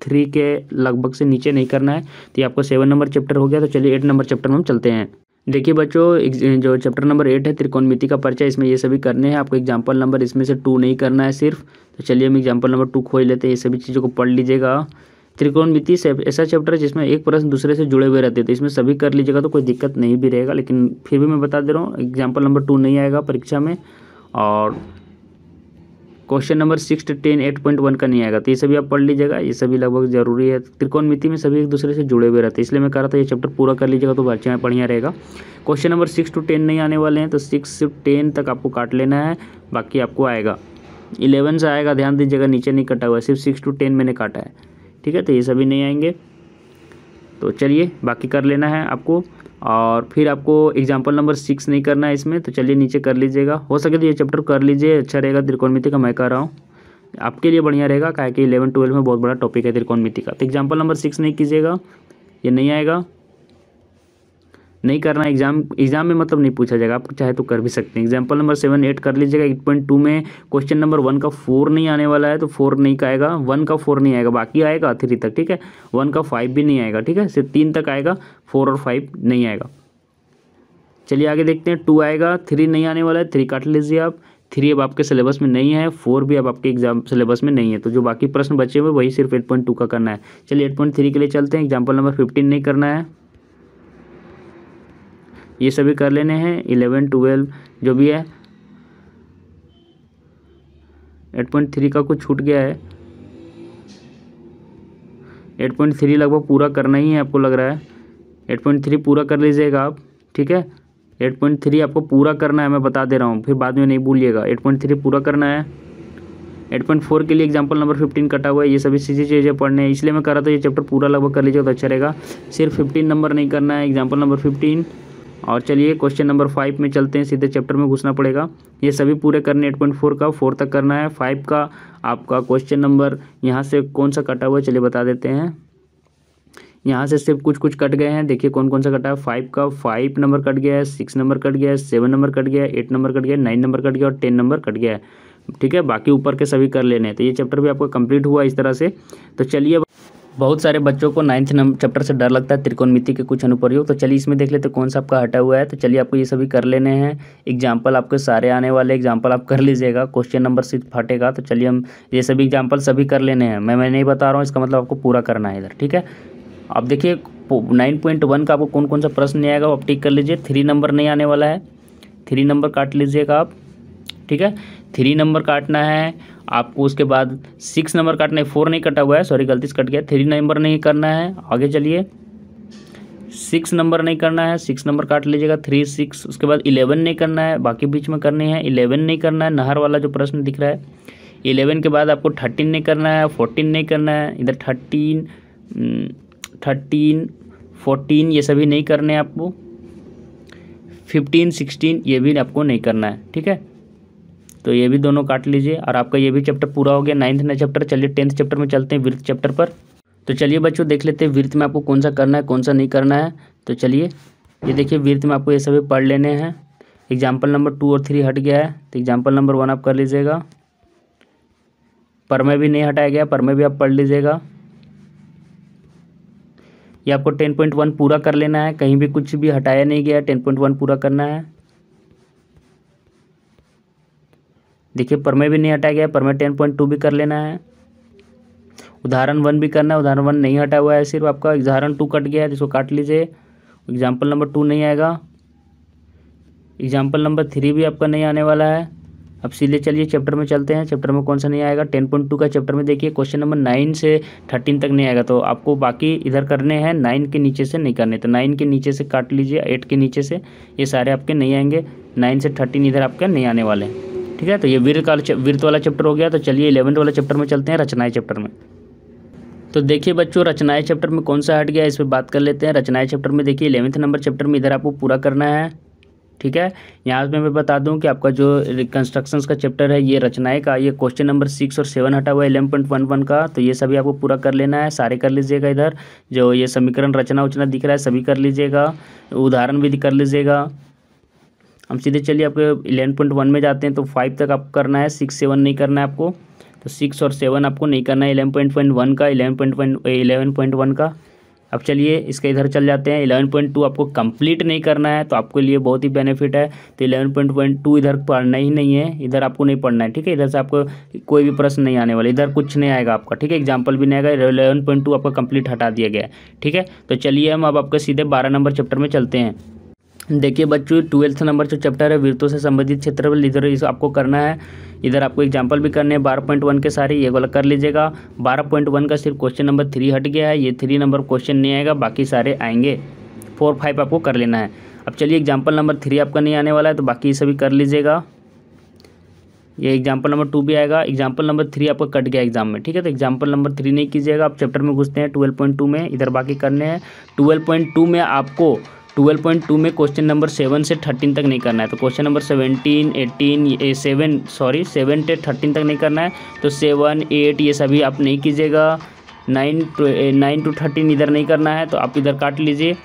3 के लगभग से नीचे नहीं करना है। तो ये आपको 7 नंबर चैप्टर हो गया। तो चलिए 8 नंबर चैप्टर में हम चलते हैं। देखिए बच्चों, जो चैप्टर नंबर 8 है त्रिकोणमिति का परिचय, इसमें ये सभी करने हैं आपको। एग्जाम्पल नंबर इसमें से 2 नहीं करना है सिर्फ। तो चलिए हम एग्जाम्पल नंबर 2 खोज लेते हैं। ये सभी चीज़ों को पढ़ लीजिएगा। त्रिकोणमिति से ऐसा चैप्टर है जिसमें एक प्रश्न दूसरे से जुड़े हुए रहते हैं, तो इसमें सभी कर लीजिएगा तो कोई दिक्कत नहीं भी रहेगा। लेकिन फिर भी मैं बता दे रहा हूँ, एग्जाम्पल नंबर 2 नहीं आएगा परीक्षा में, और क्वेश्चन नंबर 6 to 10 8.1 का नहीं आएगा। तो ये सभी आप पढ़ लीजिएगा, ये सभी लगभग जरूरी है। त्रिकोणमिति में सभी एक दूसरे से जुड़े हुए रहते हैं, इसलिए मैं कह रहा था ये चैप्टर पूरा कर लीजिएगा तो बढ़िया रहेगा। क्वेश्चन नंबर 6 to 10 नहीं आने वाले हैं, तो 6 से 10 तक आपको काट लेना है, बाकी आपको आएगा 11 से आएगा। ध्यान दीजिएगा नीचे नहीं कटा हुआ है, सिर्फ 6 to 10 मैंने काटा है, ठीक है। तो ये सभी नहीं आएंगे, तो चलिए बाकी कर लेना है आपको। और फिर आपको एग्जाम्पल नंबर 6 नहीं करना है इसमें, तो चलिए नीचे कर लीजिएगा। हो सके तो ये चैप्टर कर लीजिए, अच्छा रहेगा। त्रिकोणमिति का मैं कह रहा हूँ आपके लिए बढ़िया रहेगा, काहे कि 11, 12 में बहुत बड़ा टॉपिक है त्रिकोणमिति का। तो एग्जाम्पल नंबर 6 नहीं कीजिएगा, ये नहीं आएगा, नहीं करना। एग्जाम में मतलब नहीं पूछा जाएगा, आप चाहे तो कर भी सकते हैं। एग्जाम्पल नंबर 7, 8 कर लीजिएगा। 8.2 में क्वेश्चन नंबर 1 का 4 नहीं आने वाला है, तो 4 नहीं का आएगा, 1 का 4 नहीं आएगा, बाकी आएगा 3 तक, ठीक है। 1 का 5 भी नहीं आएगा, ठीक है, सिर्फ 3 तक आएगा, 4 और 5 नहीं आएगा। चलिए आगे देखते हैं। 2 आएगा, 3 नहीं आने वाला है, 3 काट लीजिए आप। 3 अब आपके सिलेबस में नहीं है, 4 भी अब आपके एग्जाम सिलेबस में नहीं है, तो जो बाकी प्रश्न बचे हुए वही सिर्फ 8.2 का करना है। चलिए 8.3 के लिए चलते हैं। एग्जाम्पल नंबर 15 नहीं करना है, ये सभी कर लेने हैं। 11, 12 जो भी है। 8.3 का कुछ छूट गया है, 8.3 लगभग पूरा करना ही है आपको लग रहा है। 8.3 पूरा कर लीजिएगा आप, ठीक है। 8.3 आपको पूरा करना है, मैं बता दे रहा हूँ, फिर बाद में नहीं भूलिएगा। 8.3 पूरा करना है। 8.4 के लिए एग्जाम्पल नंबर 15 कटा हुआ है, ये सभी चीज़ें पढ़ने हैं, इसलिए मैं कह रहा था ये चैप्टर पूरा लगभग कर लीजिएगा तो अच्छा रहेगा। सिर्फ 15 नंबर नहीं करना है, एग्जाम्पल नंबर 15। और चलिए क्वेश्चन नंबर 5 में चलते हैं, सीधे चैप्टर में घुसना पड़ेगा। ये सभी पूरे करने 8.4 का 4 तक करना है। 5 का आपका क्वेश्चन नंबर यहाँ से कौन सा कटा हुआ है चलिए बता देते हैं। यहाँ से सिर्फ कुछ कट गए हैं, देखिए कौन कौन सा कटा है। 5 का 5 नंबर कट गया है, 6 नंबर कट गया है, 7 नंबर कट गया है, 8 नंबर कट गया है, 9 नंबर कट गया और 10 नंबर कट गया है, ठीक है। बाकी ऊपर के सभी कर लेने हैं। तो ये चैप्टर भी आपका कंप्लीट हुआ इस तरह से। तो चलिए, बहुत सारे बच्चों को 9th चैप्टर से डर लगता है, त्रिकोणमिति के कुछ अनुप्रयोग। तो चलिए इसमें देख लेते कौन सा आपका हटा हुआ है। तो चलिए आपको ये सभी कर लेने हैं। एग्जाम्पल आपके सारे आने वाले एग्जाम्पल आप कर लीजिएगा, क्वेश्चन नंबर सिर्फ हटेगा। तो चलिए हम ये सभी एग्जाम्पल सभी कर लेने हैं। मैं नहीं बता रहा हूँ, इसका मतलब आपको पूरा करना है इधर, ठीक है। अब देखिए 9.1 का आपको कौन कौन सा प्रश्न नहीं आएगा वो आप टिक कर लीजिए। 3 नंबर नहीं आने वाला है, 3 नंबर काट लीजिएगा आप, ठीक है। 3 नंबर काटना है आपको। उसके बाद 6 नंबर काटना है, 4 नहीं कटा हुआ है, सॉरी गलती से कट गया। 3 नंबर नहीं करना है, आगे चलिए। 6 नंबर नहीं करना है, 6 नंबर काट लीजिएगा, 3, 6। उसके बाद 11 नहीं करना है, बाकी बीच में करनी है। 11 नहीं करना है, नहर वाला जो प्रश्न दिख रहा है। 11 के बाद आपको 13 नहीं करना है, 14 नहीं करना है, इधर 13, 14 ये सभी नहीं करने हैं आपको। 15, 16 ये भी आपको नहीं करना है, ठीक है। तो ये भी दोनों काट लीजिए और आपका ये भी चैप्टर पूरा हो गया, 9th चैप्टर। चलिए 10th चैप्टर में चलते हैं, वृत्त चैप्टर पर। तो चलिए बच्चों देख लेते हैं वृत्त में आपको कौन सा करना है कौन सा नहीं करना है। तो चलिए ये देखिए वृत्त में आपको ये सभी पढ़ लेने हैं। एग्जाम्पल नंबर 2 और 3 हट गया है, तो एग्जाम्पल नंबर 1 आप कर लीजिएगा। पर में भी नहीं हटाया गया, पर में भी आप पढ़ लीजिएगा। ये आपको 10.1 पूरा कर लेना है, कहीं भी कुछ भी हटाया नहीं गया, 10.1 पूरा करना है। देखिए पर में भी नहीं हटाया गया, पर में 10.2 भी कर लेना है। उदाहरण 1 भी करना है, उदाहरण 1 नहीं हटा हुआ है, सिर्फ आपका उदाहरण 2 कट गया है, जिसको काट लीजिए। एग्जाम्पल नंबर 2 नहीं आएगा। एग्जाम्पल नंबर 3 भी आपका नहीं आने वाला है। अब सीधे चलिए चैप्टर में चलते हैं। चैप्टर में कौन सा नहीं आएगा, 10.2 का चैप्टर में देखिए क्वेश्चन नंबर 9 से 13 तक नहीं आएगा। तो आपको बाकी इधर करने हैं, 9 के नीचे से नहीं करने, तो 9 के नीचे से काट लीजिए, 8 के नीचे से, ये सारे आपके नहीं आएंगे। 9 से 13 इधर आपके नहीं आने वाले हैं, ठीक है। तो ये वृत्त वाला चैप्टर हो गया। तो चलिए 11th वाला चैप्टर में चलते हैं, रचनाएं चैप्टर में। तो देखिए बच्चों रचनाएं चैप्टर में कौन सा हट गया इस पर बात कर लेते हैं। रचनाएं चैप्टर में देखिए 11th नंबर चैप्टर में इधर आपको पूरा करना है, ठीक है। यहाँ पे मैं बता दूं कि आपका जो कंस्ट्रक्शंस का चैप्टर है ये रचनाएं का, ये क्वेश्चन नंबर 6 और 7 हटा हुआ है 11.11 का, तो ये सभी आपको पूरा कर लेना है, सारे कर लीजिएगा। इधर जो ये समीकरण रचना उचना दिख रहा है सभी कर लीजिएगा, उदाहरण भी कर लीजिएगा। हम सीधे चलिए आपके 11.1 में जाते हैं। तो 5 तक आपको करना है, 6 7 नहीं करना है आपको। तो 6 और 7 आपको नहीं करना है 11.1 का, 11.1 का। अब चलिए इसके इधर चल जाते हैं। 11.2 आपको कंप्लीट नहीं करना है, तो आपके लिए बहुत ही बेनिफिट है। तो 11.2 इधर पढ़ना ही नहीं है, इधर आपको नहीं पढ़ना है, ठीक है। इधर से आपको कोई भी प्रश्न नहीं आने वाला, इधर कुछ नहीं आएगा आपका, ठीक है। एग्जाम्पल भी नहीं आएगा। 11.2 आपका कंप्लीट हटा दिया गया है, ठीक है। तो चलिए हम अब आपका सीधे 12 नंबर चैप्टर में चलते हैं। देखिए बच्चों 12th नंबर जो चैप्टर है वृत्तों से संबंधित क्षेत्रफल, इधर इस आपको करना है। इधर आपको एग्जाम्पल भी करने हैं 12.1 के सारे, ये वाला कर लीजिएगा। 12.1 का सिर्फ क्वेश्चन नंबर 3 हट गया है, ये 3 नंबर क्वेश्चन नहीं आएगा, बाकी सारे आएंगे। 4 5 आपको कर लेना है। अब चलिए एग्जाम्पल नंबर 3 आपका नहीं आने वाला है, तो बाकी सभी कर लीजिएगा। ये एग्जाम्पल नंबर 2 भी आएगा। एग्जाम्पल नंबर 3 आपका कट गया एग्जाम में, ठीक है। तो एग्जाम्पल नंबर 3 नहीं कीजिएगा। आप चैप्टर में घुसते हैं 12.2 में, इधर बाकी करने हैं। 12.2 में आपको 12.2 में क्वेश्चन नंबर 7 से 13 तक नहीं करना है। तो क्वेश्चन नंबर 17 18 7 से 13 तक नहीं करना है। तो 7 8 ये सभी आप नहीं कीजिएगा। 9 to 13 इधर नहीं करना है, तो आप इधर काट लीजिए,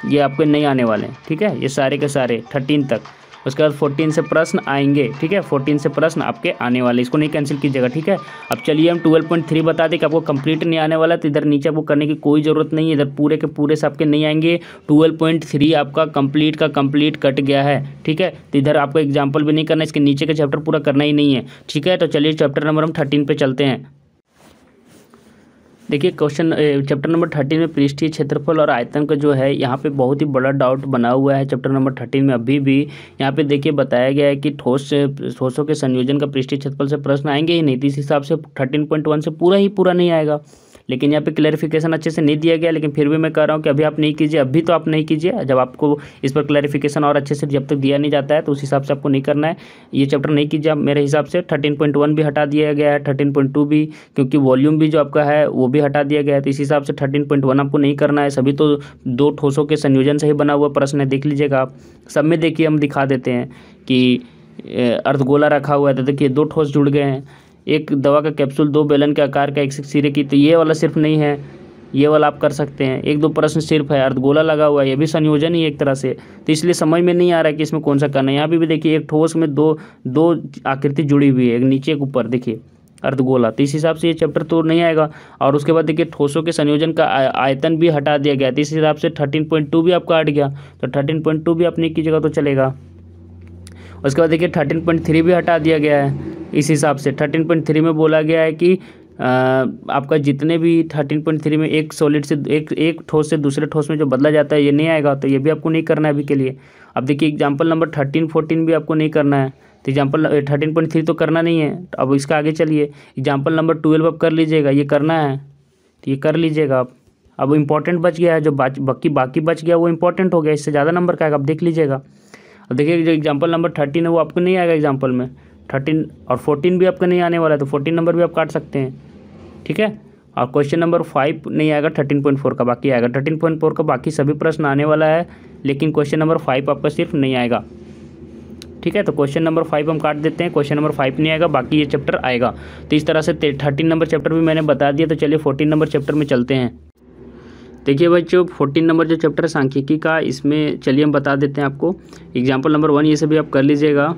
ये आपके नहीं आने वाले हैं, ठीक है। ये सारे के सारे 13 तक। उसके बाद 14 से प्रश्न आएंगे, ठीक है। 14 से प्रश्न आपके आने वाले, इसको नहीं कैंसिल कीजिएगा, ठीक है। अब चलिए हम 12.3 बता दें कि आपको कंप्लीट नहीं आने वाला, तो इधर नीचे आपको करने की कोई ज़रूरत नहीं है, इधर पूरे के पूरे से आपके नहीं आएंगे। 12.3 आपका कंप्लीट का कंप्लीट कट गया है, ठीक है। तो इधर आपको एग्जाम्पल भी नहीं करना, इसके नीचे का चैप्टर पूरा करना ही नहीं है, ठीक है। तो चलिए चैप्टर नंबर हम 13 पे चलते हैं। देखिए क्वेश्चन चैप्टर नंबर 13 में पृष्ठीय क्षेत्रफल और आयतन का जो है यहाँ पे बहुत ही बड़ा डाउट बना हुआ है चैप्टर नंबर 13 में। अभी भी यहाँ पे देखिए बताया गया है कि ठोसों के संयोजन का पृष्ठीय क्षेत्रफल से प्रश्न आएंगे ही नहीं, तो इस हिसाब से 13.1 से पूरा नहीं आएगा। लेकिन यहाँ पे क्लैरिफिकेशन अच्छे से नहीं दिया गया, लेकिन फिर भी मैं कह रहा हूँ कि अभी आप नहीं कीजिए, अभी तो आप नहीं कीजिए। जब आपको इस पर क्लैरिफिकेशन और अच्छे से जब तक दिया नहीं जाता है तो उस हिसाब से आपको नहीं करना है, ये चैप्टर नहीं कीजिए आप मेरे हिसाब से। 13.1 भी हटा दिया गया है, 13.2 भी, क्योंकि वॉल्यूम भी जो आपका है वो भी हटा दिया गया है, तो इस हिसाब से 13.1 आपको नहीं करना है। सभी तो 2 ठोसों के संयोजन से ही बना हुआ प्रश्न है, देख लीजिएगा आप। सब में देखिए हम दिखा देते हैं कि अर्धगोला रखा हुआ है, तो देखिए 2 ठोस जुड़ गए हैं। एक दवा का कैप्सूल 2 बेलन के आकार का एक सिरे की, तो ये वाला सिर्फ नहीं है, ये वाला आप कर सकते हैं। 1 2 प्रश्न सिर्फ है, अर्धगोला लगा हुआ है, ये भी संयोजन ही एक तरह से, तो इसलिए समझ में नहीं आ रहा है कि इसमें कौन सा करना है। यहाँ पे भी देखिए एक ठोस में दो आकृति जुड़ी हुई है, एक नीचे एक ऊपर, देखिए अर्धगोला, तो इस हिसाब से ये चैप्टर तो नहीं आएगा। और उसके बाद देखिए ठोसों के संयोजन का आयतन भी हटा दिया गया, तो इस हिसाब से 13.2 भी आपका हट गया, तो 13.2 भी आप नहीं कीजिएगा तो चलेगा। उसके बाद देखिए 13.3 भी हटा दिया गया है, इस हिसाब से 13.3 में बोला गया है कि आपका जितने भी 13.3 में एक सॉलिड से एक ठोस से दूसरे ठोस में जो बदला जाता है ये नहीं आएगा, तो ये भी आपको नहीं करना है अभी के लिए। अब देखिए एग्जाम्पल नंबर 13 14 भी आपको नहीं करना है, तो एग्जाम्पल 13.3 तो करना नहीं है। तो अब इसका आगे चलिए एग्जाम्पल नंबर 12 आप कर लीजिएगा, ये करना है तो ये कर लीजिएगा आप। अब इम्पॉर्टेंट बच गया है, जो बाकी बच गया वो इंपॉर्टेंट हो गया, इससे ज़्यादा नंबर का आएगा, आप देख लीजिएगा। अब देखिए जो एग्जाम्पल नंबर 13 है वो आपको नहीं आएगा एग्जाम्पल में, 13 और 14 भी आपका नहीं आने वाला है, तो 14 नंबर भी आप काट सकते हैं, ठीक है। और क्वेश्चन नंबर 5 नहीं आएगा, 13.4 का बाकी आएगा। 13.4 का बाकी सभी प्रश्न आने वाला है, लेकिन क्वेश्चन नंबर 5 आपका सिर्फ नहीं आएगा, ठीक है। तो क्वेश्चन नंबर 5 हम काट देते हैं, क्वेश्चन नंबर 5 नहीं आएगा, बाकी ये चैप्टर आएगा। तो इस तरह से 13 नंबर चैप्टर भी मैंने बता दिया। तो चलिए 14 नंबर चैप्टर में चलते हैं। देखिए बच्चों 14 नंबर जो चैप्टर है सांख्यिकी का, इसमें चलिए हम बता देते हैं आपको। एग्जाम्पल नंबर 1 ये सभी आप कर लीजिएगा।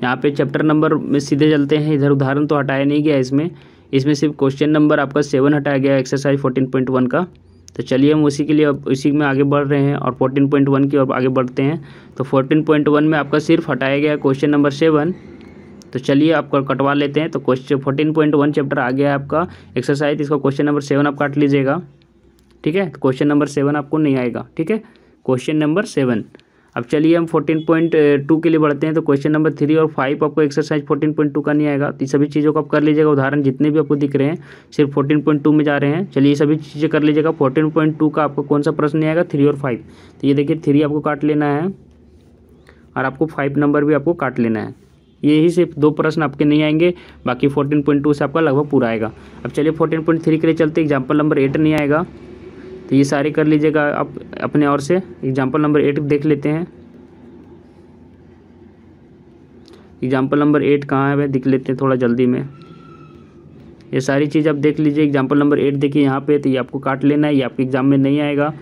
यहाँ पे चैप्टर नंबर में सीधे चलते हैं, इधर उदाहरण तो हटाया नहीं गया इसमें सिर्फ क्वेश्चन नंबर आपका 7 हटाया गया एक्सरसाइज 14.1 का। तो चलिए हम उसी के लिए अब इसी में आगे बढ़ रहे हैं और 14.1 की ओर आगे बढ़ते हैं। तो 14.1 में आपका सिर्फ हटाया गया क्वेश्चन नंबर 7, तो चलिए आपको कटवा लेते हैं। तो क्वेश्चन 14.1 चैप्टर आ गया है आपका एक्सरसाइज, इसका क्वेश्चन नंबर 7 आप काट लीजिएगा, ठीक है। तो क्वेश्चन नंबर 7 आपको नहीं आएगा, ठीक है, क्वेश्चन नंबर 7। अब चलिए हम 14.2 के लिए बढ़ते हैं। तो क्वेश्चन नंबर 3 और 5 आपको एक्सरसाइज 14.2 का नहीं आएगा, तो सभी चीज़ों को आप कर लीजिएगा। उदाहरण जितने भी आपको दिख रहे हैं सिर्फ 14.2 में जा रहे हैं, चलिए सभी चीज़ें कर लीजिएगा। 14.2 का आपको कौन सा प्रश्न नहीं आएगा, 3 और 5, तो ये देखिए 3 आपको काट लेना है और आपको 5 नंबर भी आपको काट लेना है। यही सिर्फ 2 प्रश्न आपके नहीं आएंगे, बाकी 14.2 से आपका लगभग पूरा आएगा। अब चलिए 14.3 के लिए चलते, एग्जाम्पल नंबर 8 नहीं आएगा, तो ये सारे कर लीजिएगा आप अपने और से। एग्जाम्पल नंबर 8 देख लेते हैं। एग्जाम्पल नंबर 8 कहाँ है भाई, देख लेते हैं थोड़ा जल्दी में। ये सारी चीज़ आप देख लीजिए। एग्जाम्पल नंबर 8 देखिए यहाँ पे, तो ये आपको काट लेना है, ये आपके एग्जाम में नहीं आएगा।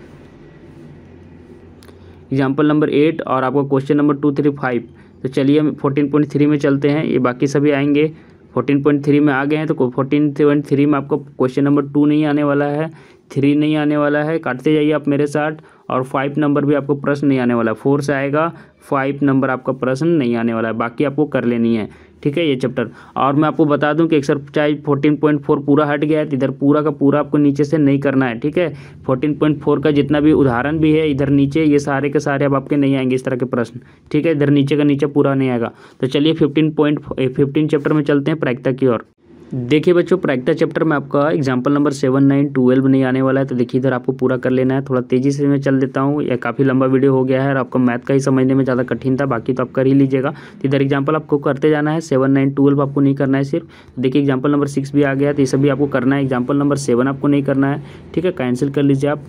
एग्जाम्पल नंबर 8 और आपको क्वेश्चन नंबर 2, 3, 5। तो चलिए हम 14.3 में चलते हैं, ये बाकी सभी आएंगे। 14.3 में आ गए हैं, तो 14.3 में आपको क्वेश्चन नंबर 2 नहीं आने वाला है, 3 नहीं आने वाला है, काटते जाइए आप मेरे साथ। और 5 नंबर भी आपको प्रश्न नहीं आने वाला है, 4 से आएगा, 5 नंबर आपका प्रश्न नहीं आने वाला है, बाकी आपको कर लेनी है। ठीक है, ये चैप्टर। और मैं आपको बता दूं कि एक्सरसाइज 14.4 पूरा हट गया है, तो इधर पूरा का पूरा आपको नीचे से नहीं करना है। ठीक है, 14.4 का जितना भी उदाहरण भी है इधर नीचे, ये सारे के सारे अब आपके नहीं आएंगे इस तरह के प्रश्न। ठीक है, इधर नीचे का नीचे पूरा नहीं आएगा। तो चलिए 15 चैप्टर में चलते हैं, प्रायिकता की ओर। देखिए बच्चों, प्रायिकता चैप्टर में आपका एग्जाम्पल नंबर 7, 9, 12 नहीं आने वाला है, तो देखिए इधर आपको पूरा कर लेना है। थोड़ा तेज़ी से मैं चल देता हूँ, यह काफ़ी लंबा वीडियो हो गया है और आपका मैथ का ही समझने में ज़्यादा कठिन था, बाकी तो आप कर ही लीजिएगा। तो इधर एग्जाम्पल आपको करते जाना है, 7, 9, 12 आपको नहीं करना है सिर्फ। देखिए एग्जाम्पल नंबर 6 भी आ गया, तो ये सभी आपको करना है। एग्जाम्पल नंबर 7 आपको नहीं करना है, ठीक है, कैंसिल कर लीजिए आप।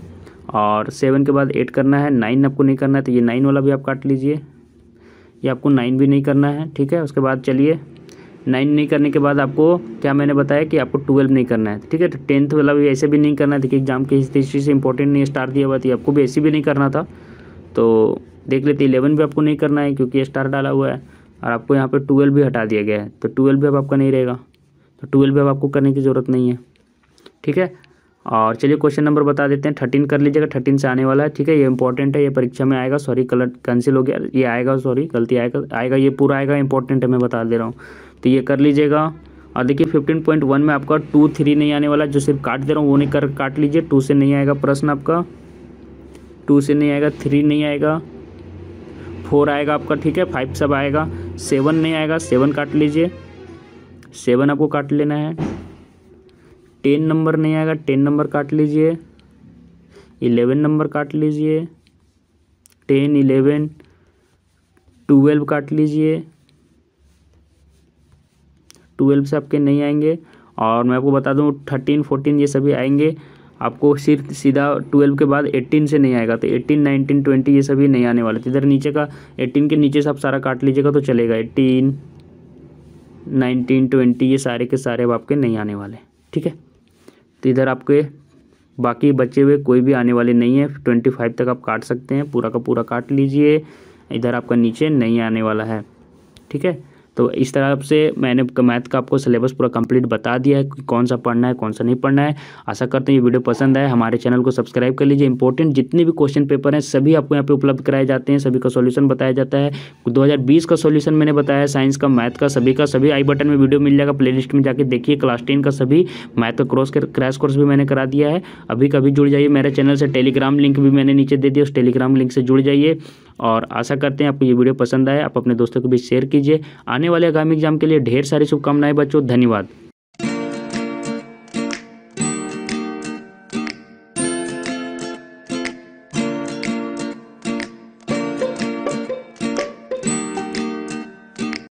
और 7 के बाद 8 करना है, 9 आपको नहीं करना है, तो ये 9 वाला भी आप काट लीजिए, ये आपको 9 भी नहीं करना है। ठीक है, उसके बाद चलिए 9 नहीं करने के बाद आपको क्या मैंने बताया कि आपको 12 नहीं करना है। ठीक है, तो 10th वाला भी ऐसे भी नहीं करना है। देखिए एग्जाम के हिस्ट्री से इंपॉर्टेंट नहीं स्टार दिया हुआ था, आपको भी ऐसे भी नहीं करना था। तो देख लेते 11 भी आपको नहीं करना है क्योंकि स्टार डाला हुआ है, और आपको यहाँ पे 12 भी हटा दिया गया है, तो 12 भी अब आपका नहीं रहेगा, तो 12 भी अब आपको करने की ज़रूरत नहीं है। ठीक है, और चलिए क्वेश्चन नंबर बता देते हैं, 13 कर लीजिएगा, 13 से आने वाला है। ठीक है, ये इंपॉर्टेंट है, ये परीक्षा में आएगा। सॉरी, कलर कैंसिल हो गया, ये आएगा, सॉरी गलती आएगा, ये पूरा आएगा, इंपॉर्टेंट है, मैं बता दे रहा हूँ, तो ये कर लीजिएगा। और देखिए 15.1 में आपका 2, 3 नहीं आने वाला, जो सिर्फ काट दे रहा हूँ वो नहीं काट लीजिए। 2 से नहीं आएगा प्रश्न आपका, 2 से नहीं आएगा, 3 नहीं आएगा, 4 आएगा आपका। ठीक है, 5 सब आएगा, 7 नहीं आएगा, 7 काट लीजिए, 7 आपको काट लेना है। 10 नंबर नहीं आएगा, 10 नंबर काट लीजिए। 11 नंबर काट लीजिए, 10, 11, 12 काट लीजिए, 12 से आपके नहीं आएंगे। और मैं आपको बता दूं 13, 14 ये सभी आएंगे, आपको सिर्फ सीधा 12 के बाद 18 से नहीं आएगा, तो 18, 19, 20 ये सभी नहीं आने वाले। तो इधर नीचे का 18 के नीचे से आप सारा काट लीजिएगा तो चलेगा। 18, 19, 20 ये सारे के सारे अब आपके नहीं आने वाले। ठीक है, तो इधर आपके बाकी बचे हुए कोई भी आने वाले नहीं है। 25 तक आप काट सकते हैं, पूरा का पूरा काट लीजिए, इधर आपका नीचे नहीं आने वाला है। ठीक है, तो इस तरह से मैंने मैथ का आपको सिलेबस पूरा कंप्लीट बता दिया है कि कौन सा पढ़ना है कौन सा नहीं पढ़ना है। आशा करते हैं ये वीडियो पसंद आए, हमारे चैनल को सब्सक्राइब कर लीजिए। इंपॉर्टेंट जितने भी क्वेश्चन पेपर हैं सभी आपको यहाँ पे उपलब्ध कराए जाते हैं, सभी का सॉल्यूशन बताया जाता है। 2020 का सॉल्यूशन मैंने बताया, साइंस का, मैथ का, सभी आई बटन में वीडियो मिल जाएगा, प्लेलिस्ट में जाके देखिए। क्लास 10 का सभी मैथ का क्रैश कोर्स भी मैंने करा दिया है। अभी कभी जुड़ जाइए मेरे चैनल से, टेलीग्राम लिंक भी मैंने नीचे दे दिया, उस टेलीग्राम लिंक से जुड़ जाइए। और आशा करते हैं आपको ये वीडियो पसंद आए, आप अपने दोस्तों को भी शेयर कीजिए। आने वाले आगामी एग्जाम के लिए ढेर सारी शुभकामनाएं बच्चों, धन्यवाद।